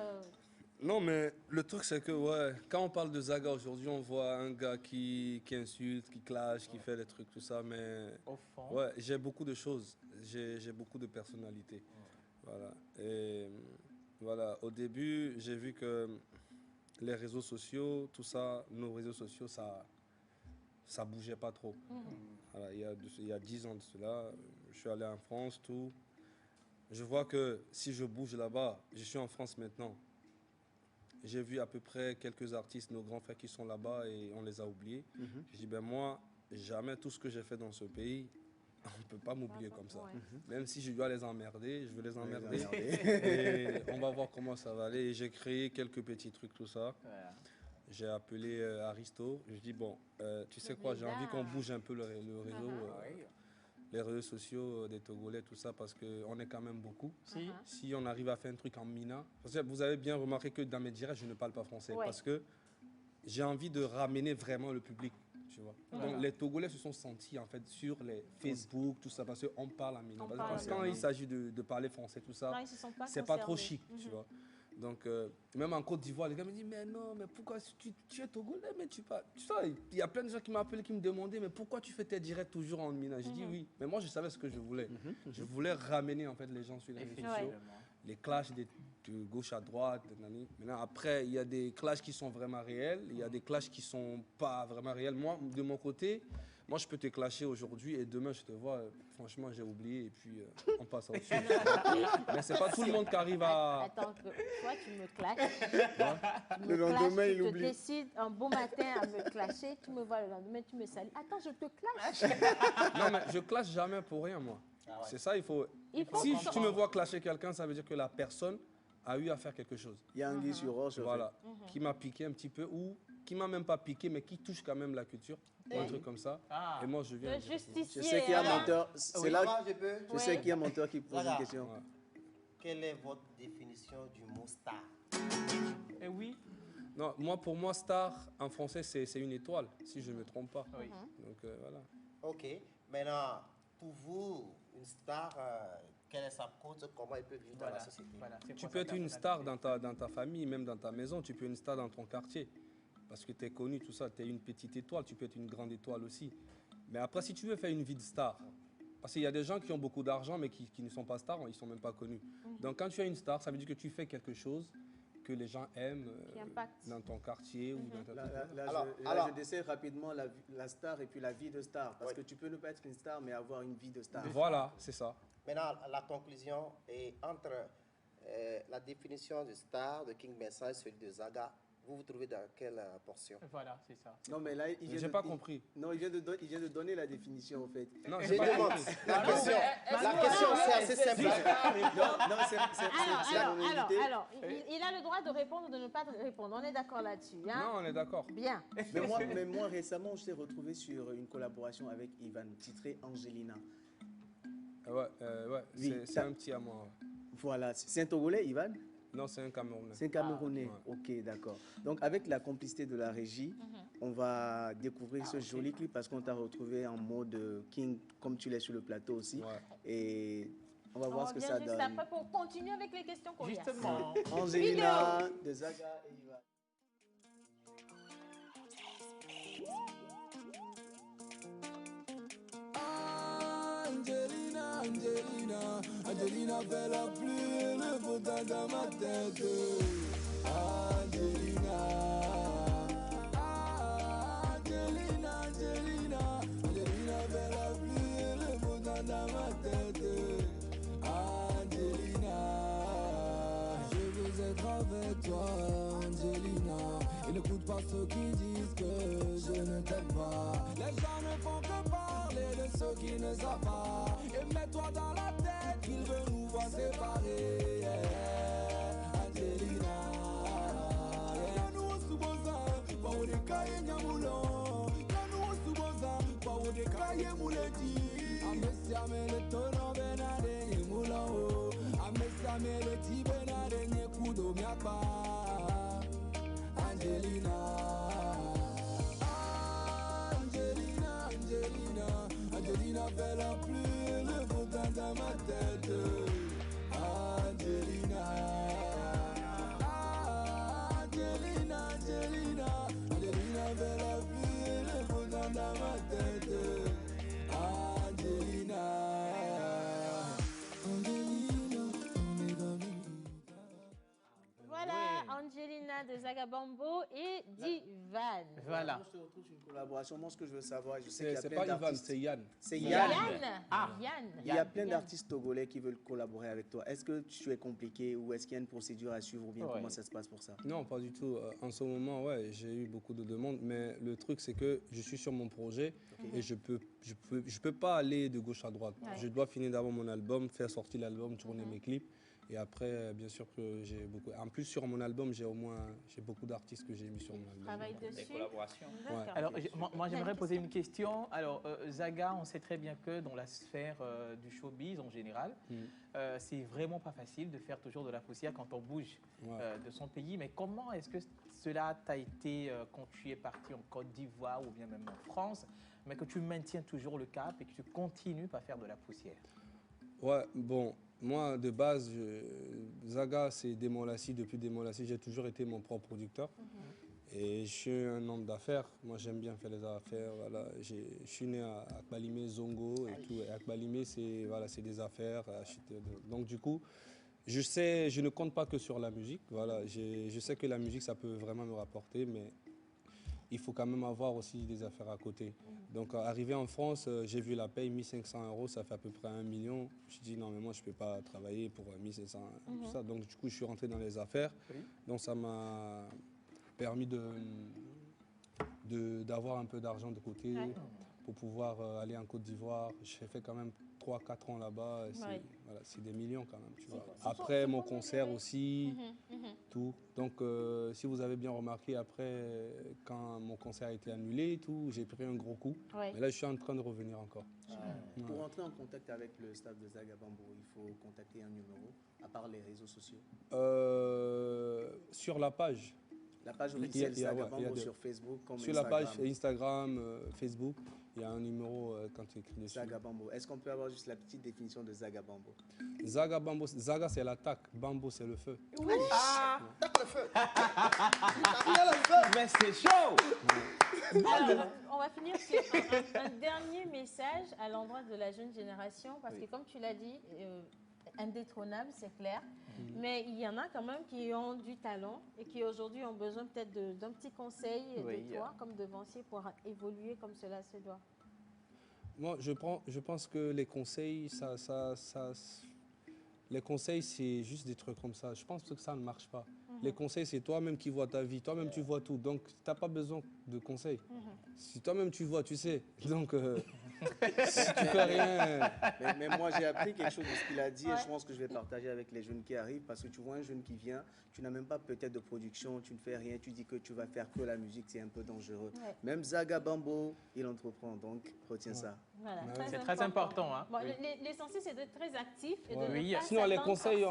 Non, mais le truc, c'est que quand on parle de Zaga aujourd'hui, on voit un gars qui insulte, qui clash, qui fait des trucs, tout ça. Mais ouais, j'ai beaucoup de choses. J'ai beaucoup de personnalité. Voilà. Et voilà, au début, j'ai vu que les réseaux sociaux, tout ça, nos réseaux sociaux, ça bougeait pas trop. Voilà, il y a 10 ans de cela, je suis allé en France, tout. Je vois que si je bouge là-bas, je suis en France maintenant. j'ai vu à peu près quelques artistes, nos grands frères qui sont là-bas et on les a oubliés. Je dis, ben moi, jamais tout ce que j'ai fait dans ce pays, on ne peut pas m'oublier comme ça. Même si je dois les emmerder, je veux les emmerder. Et on va voir comment ça va aller. Et j'ai créé quelques petits trucs, tout ça. J'ai appelé Aristo. Je dis, bon, tu sais quoi, j'ai envie qu'on bouge un peu le réseau, les réseaux sociaux des Togolais, tout ça, parce qu'on est quand même beaucoup. Si on arrive à faire un truc en Mina, parce que vous avez bien remarqué que dans mes directs, je ne parle pas français, parce que j'ai envie de ramener vraiment le public. Tu vois. Donc les Togolais se sont sentis en fait sur les Facebook, tout ça, parce qu'on parle en Mina. Parce que quand il s'agit de parler français, tout ça, c'est pas trop chic, tu vois. Donc même en Côte d'Ivoire, les gars me disent mais non, mais pourquoi tu es Togolais, mais tu parles. Tu sais, il y a plein de gens qui m'appellent, qui me demandaient mais pourquoi tu fais tes directs toujours en Mina. J'ai dit oui, mais moi je savais ce que je voulais. Je voulais ramener en fait les gens sur les réseaux sociaux, les clashs de gauche à droite. Maintenant après, il y a des clashs qui sont vraiment réels, il y a des clashs qui sont pas vraiment réels. Moi, de mon côté, moi je peux te clasher aujourd'hui et demain je te vois, franchement j'ai oublié et puis on passe au-dessus. Mais c'est pas tout le monde qui arrive à... Attends, toi tu me clashes. Le lendemain il tu oublie. Tu décides un beau matin à me clasher, tu me vois le lendemain, tu me salues. Attends, je te clash. Non mais je clash jamais pour rien moi. C'est ça, il faut si tu me vois clasher quelqu'un, ça veut dire que la personne a eu à faire quelque chose. Il y a un guy sur roche. Voilà, qui m'a piqué un petit peu ou qui m'a même pas piqué mais qui touche quand même la culture. Un truc comme ça. Et moi, je viens. Le justicier. Je sais qu'il y a un menteur. C'est là je peux. Je sais qu'il y a un menteur qui pose une question. Quelle est votre définition du mot star? Eh oui. Non, moi, pour moi, star, en français, c'est une étoile, si je ne me trompe pas. Oui. Donc, voilà. Ok. Maintenant, pour vous, une star, quelle est sa cause? Comment elle peut vivre dans la société? Tu peux être une star dans ta famille, même dans ta maison. Tu peux être une star dans ton quartier. Parce que tu es connu, tout ça, tu es une petite étoile, tu peux être une grande étoile aussi. Mais après, si tu veux faire une vie de star, parce qu'il y a des gens qui ont beaucoup d'argent, mais qui ne sont pas stars, ils ne sont même pas connus. Donc quand tu es une star, ça veut dire que tu fais quelque chose que les gens aiment dans ton quartier ou dans ta alors, je décèle rapidement la star et puis la vie de star. Parce que tu peux ne pas être une star, mais avoir une vie de star. Voilà, c'est ça. Maintenant, la conclusion est entre la définition de star de King Benson et celui de Zaga. Vous vous trouvez dans quelle portion? Voilà, c'est ça. Non, mais là, j'ai pas compris. Non, il vient de donner la définition, en fait. Non, je demande. La question, c'est assez simple. Non, c'est alors, il a le droit de répondre ou de ne pas répondre. On est d'accord là-dessus. Hein? Non, on est d'accord. Bien. Mais moi, récemment, je t'ai retrouvé sur une collaboration avec Ivan, titrée Angelina. Ouais, c'est un petit à moi. Voilà, c'est un Togolais, Ivan? Non, c'est un Camerounais. C'est un Camerounais, ok, d'accord. Donc, avec la complicité de la régie, on va découvrir ce joli clip parce qu'on t'a retrouvé en mode King, comme tu l'es sur le plateau aussi. Et on va voir ce que ça donne. Juste après pour continuer avec les questions qu'on Justement. Angelina de Zaga et Ivan. Angelina fait la pluie, le beau temps dans ma tête. Angelina, Angelina fait la pluie, le beau temps dans ma tête. Angelina, je veux être avec toi, Angelina. Et n'écoute pas ceux qui disent que je ne t'aime pas. Les gens ne font que parler de ceux qui ne savent pas. Et mets-toi dans la tête qu'il veut nous voir séparer. Angelina, Yanu Suboza, Paodekaye Nyamoulon. Yanu Suboza, Paodekaye Mouleti. Amesiame le tono benade Nyamoulon. Amesiame le ti benade Nyekudo Miakba. Angelina, Angelina fait la pluie, le beau temps dans ma tête. Angelina, Angelina fait la pluie, le beau temps dans ma tête. Angelina, Voilà, Angelina de Zagabambo et d'Ivan. Voilà. Je te retrouve une collaboration. Moi, ce que je veux savoir, je sais qu'il y a C'est plein pas Ivan, d'artistes. c'est Yann. C'est Yann. Ah, Yann. Il y a plein d'artistes togolais qui veulent collaborer avec toi. Est-ce que tu es compliqué ou est-ce qu'il y a une procédure à suivre ou bien comment ça se passe pour ça? Non, pas du tout. En ce moment, ouais, j'ai eu beaucoup de demandes, mais le truc, c'est que je suis sur mon projet et je peux pas aller de gauche à droite. Ouais. Je dois finir d'abord mon album, faire sortir l'album, tourner mes clips. Et après, bien sûr que j'ai beaucoup. En plus, sur mon album, j'ai beaucoup d'artistes que j'ai mis sur mon album. Travaille dessus. Des collaborations. D'accord. Alors, moi j'aimerais poser une question. Alors, Zaga, on sait très bien que dans la sphère du showbiz en général, c'est vraiment pas facile de faire toujours de la poussière quand on bouge de son pays. Mais comment est-ce que cela t'a été quand tu es parti en Côte d'Ivoire ou bien même en France, mais que tu maintiens toujours le cap et que tu continues pas faire de la poussière? Ouais, bon, moi de base, Zaga, c'est Demolassi. Depuis Demolassi, j'ai toujours été mon propre producteur. Et je suis un homme d'affaires. Moi, j'aime bien faire les affaires. Voilà. Je suis né à Akbalimé, Zongo et tout. Et Akbalimé, c'est des affaires. Donc, du coup, je ne compte pas que sur la musique. Voilà. Je sais que la musique, ça peut vraiment me rapporter, mais il faut quand même avoir aussi des affaires à côté. Donc, arrivé en France, j'ai vu la paye, 1500 €, ça fait à peu près 1 million. Je dis non, mais moi, je ne peux pas travailler pour 1500 tout ça. Donc, du coup, je suis rentré dans les affaires. Donc, ça m'a permis d'avoir un peu d'argent de côté pour pouvoir aller en Côte d'Ivoire. J'ai fait quand même 3-4 ans là-bas. C'est des millions quand même. Tu vois. Après, mon concert aussi, tout. Donc, si vous avez bien remarqué, après, quand mon concert a été annulé et tout, j'ai pris un gros coup. Mais là, je suis en train de revenir encore. Pour entrer en contact avec le staff de Zaga Bambo, il faut contacter un numéro, à part les réseaux sociaux. Sur la page. La page officielle Zaga Bambo sur Facebook comme sur Instagram. la page Instagram, Facebook, il y a un numéro quand tu écris dessus. Zaga Bambo. Est-ce qu'on peut avoir juste la petite définition de Zaga Bambo? Zaga Bambo, Zaga c'est l'attaque, Bambo c'est le feu. Oui. Tape le feu. Mais c'est chaud. Alors, on va finir sur un dernier message à l'endroit de la jeune génération, parce que comme tu l'as dit, indétrônable, c'est clair. Mais il y en a quand même qui ont du talent et qui aujourd'hui ont besoin peut-être d'un petit conseil de toi, comme devancier, pour évoluer comme cela se doit. Moi, je pense que les conseils, les conseils, c'est juste des trucs comme ça. Je pense que ça ne marche pas. Les conseils, c'est toi-même qui vois ta vie. Toi-même, tu vois tout. Donc, tu n'as pas besoin de conseils. Si toi-même, tu vois, tu sais. Donc, si tu fais rien... Mais moi, j'ai appris quelque chose de ce qu'il a dit et je pense que je vais partager avec les jeunes qui arrivent parce que tu vois un jeune qui vient, tu n'as même pas peut-être de production, tu ne fais rien, tu dis que tu vas faire que la musique, c'est un peu dangereux. Même Zaga Bambo, il entreprend, donc retiens ça. Voilà, c'est très important. Hein. Bon, l'essentiel, c'est d'être très actif. Et de sinon, les conseils,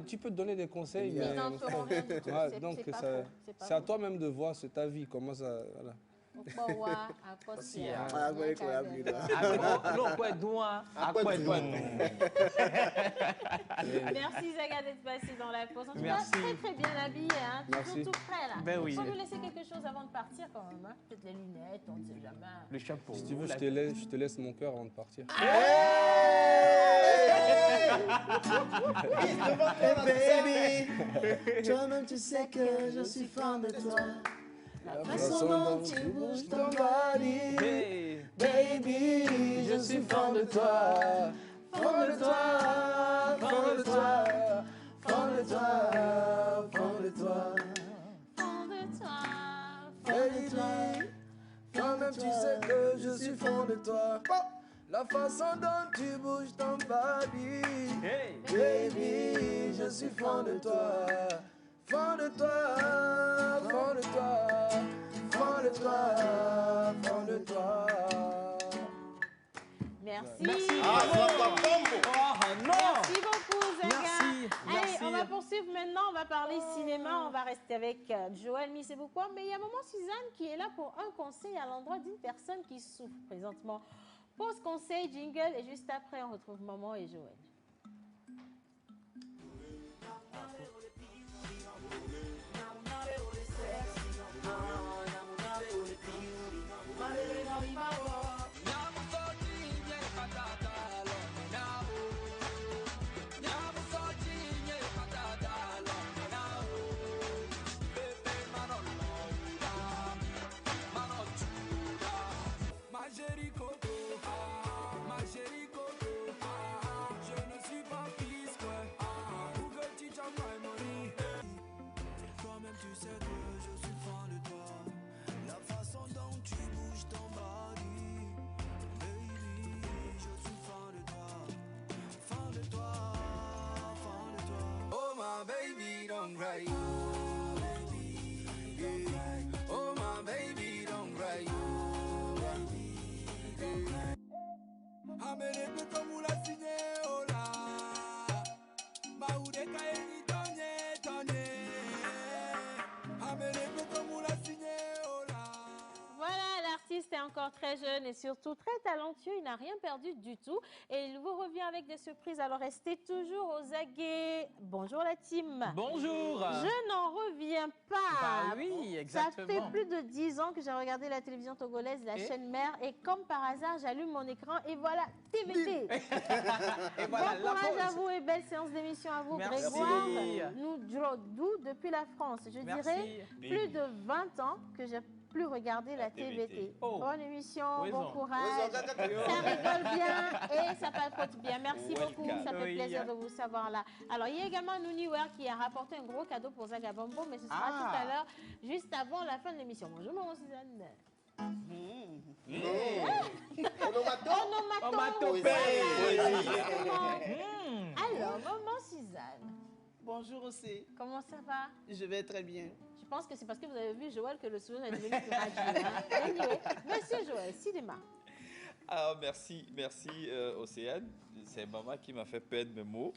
tu peux donner des conseils, mais... donc, c'est à toi-même de voir sur ta vie, comment ça... Voilà. Merci Zaga d'être passé dans la pause. En tout cas, très bien habillé, hein. Toujours tout prêt là. Il faut nous laisser quelque chose avant de partir quand même. Hein. Peut-être les lunettes, on ne sait jamais. Le chapeau. Si tu veux, je te laisse mon cœur avant de partir. Baby, toi-même tu sais que je suis fan de toi. La façon dont tu bouges ton body, baby, je suis fan de toi, fan de toi, fan de toi, fan de toi, fan de toi, fan de toi, baby, toi-même tu sais que je suis fan de toi. La façon dont tu bouges ton body, baby, je suis fan de toi. Fan de toi, fan de toi, fan de toi, fan de toi. Merci. Merci. Merci beaucoup, Zaga. Merci. Allez, on va poursuivre maintenant. On va parler cinéma. On va rester avec Joël Misseboukoua. Mais il y a maman Suzanne qui est là pour un conseil à l'endroit d'une personne qui souffre présentement. Pause conseil, jingle, et juste après, on retrouve maman et Joël. encore très jeune et surtout très talentueux. Il n'a rien perdu du tout. Et il vous revient avec des surprises. Alors restez toujours aux aguets. Bonjour la team. Bonjour. Je n'en reviens pas. Bah oui, exactement. Ça fait plus de 10 ans que j'ai regardé la télévision togolaise, la chaîne mère. Et comme par hasard, j'allume mon écran et voilà, TVT. Et voilà, bon courage à vous et belle séance d'émission à vous. Merci. Grégoire Noudjodou depuis la France. Je dirais plus de 20 ans que j'ai plus regarder la TVT. Bonne émission, bon courage. Ça rigole bien et ça papote bien. Merci beaucoup, ça fait plaisir de vous savoir là. Alors, il y a également Nouniwer qui a rapporté un gros cadeau pour Zagabombo, mais ce sera tout à l'heure, juste avant la fin de l'émission. Bonjour, maman Suzanne. Alors, maman Suzanne. Bonjour aussi. Comment ça va? Je vais très bien. Je pense que c'est parce que vous avez vu Joël que le sourire est devenu plus radieux. Anyway, Monsieur Joël, cinéma. Alors, merci Océane. C'est maman qui m'a fait perdre mes mots.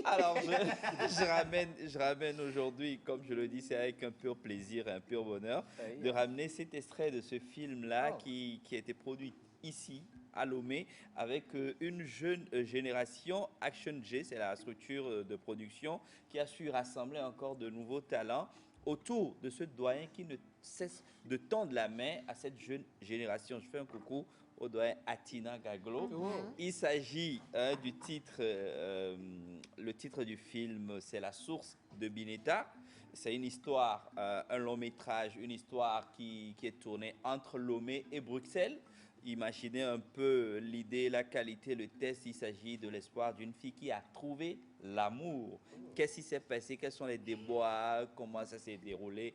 Alors, je ramène aujourd'hui, comme je le dis, c'est avec un pur plaisir et un pur bonheur, de ramener cet extrait de ce film-là qui a été produit ici, à Lomé, avec une jeune génération. Action G, c'est la structure de production qui a su rassembler encore de nouveaux talents autour de ce doyen qui ne cesse de tendre la main à cette jeune génération. Je fais un coucou au doyen Atina Gaglo. Il s'agit du titre, le titre du film, c'est La Source de Bineta. C'est une histoire, un long métrage, une histoire qui est tournée entre Lomé et Bruxelles. Imaginez un peu l'idée, la qualité, le test. Il s'agit de l'espoir d'une fille qui a trouvé l'amour. Qu'est-ce qui s'est passé? Quels sont les déboires? Comment ça s'est déroulé?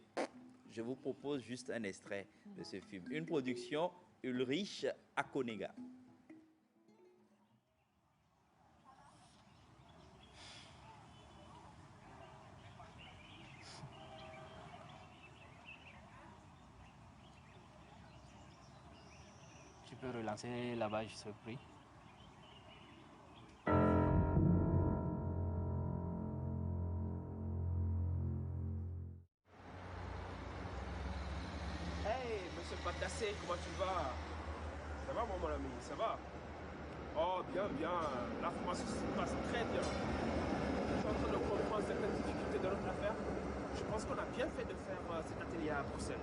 Je vous propose juste un extrait de ce film. Une production Ulrich Akonega. Tu peux relancer là-bas, je te prie. Hey, monsieur Patassé, comment tu vas? Ça va, mon ami, ça va? Oh, bien, bien. La formation se passe très bien. Je suis en train de comprendre certaines difficultés de notre affaire. Je pense qu'on a bien fait de faire cet atelier à Bruxelles.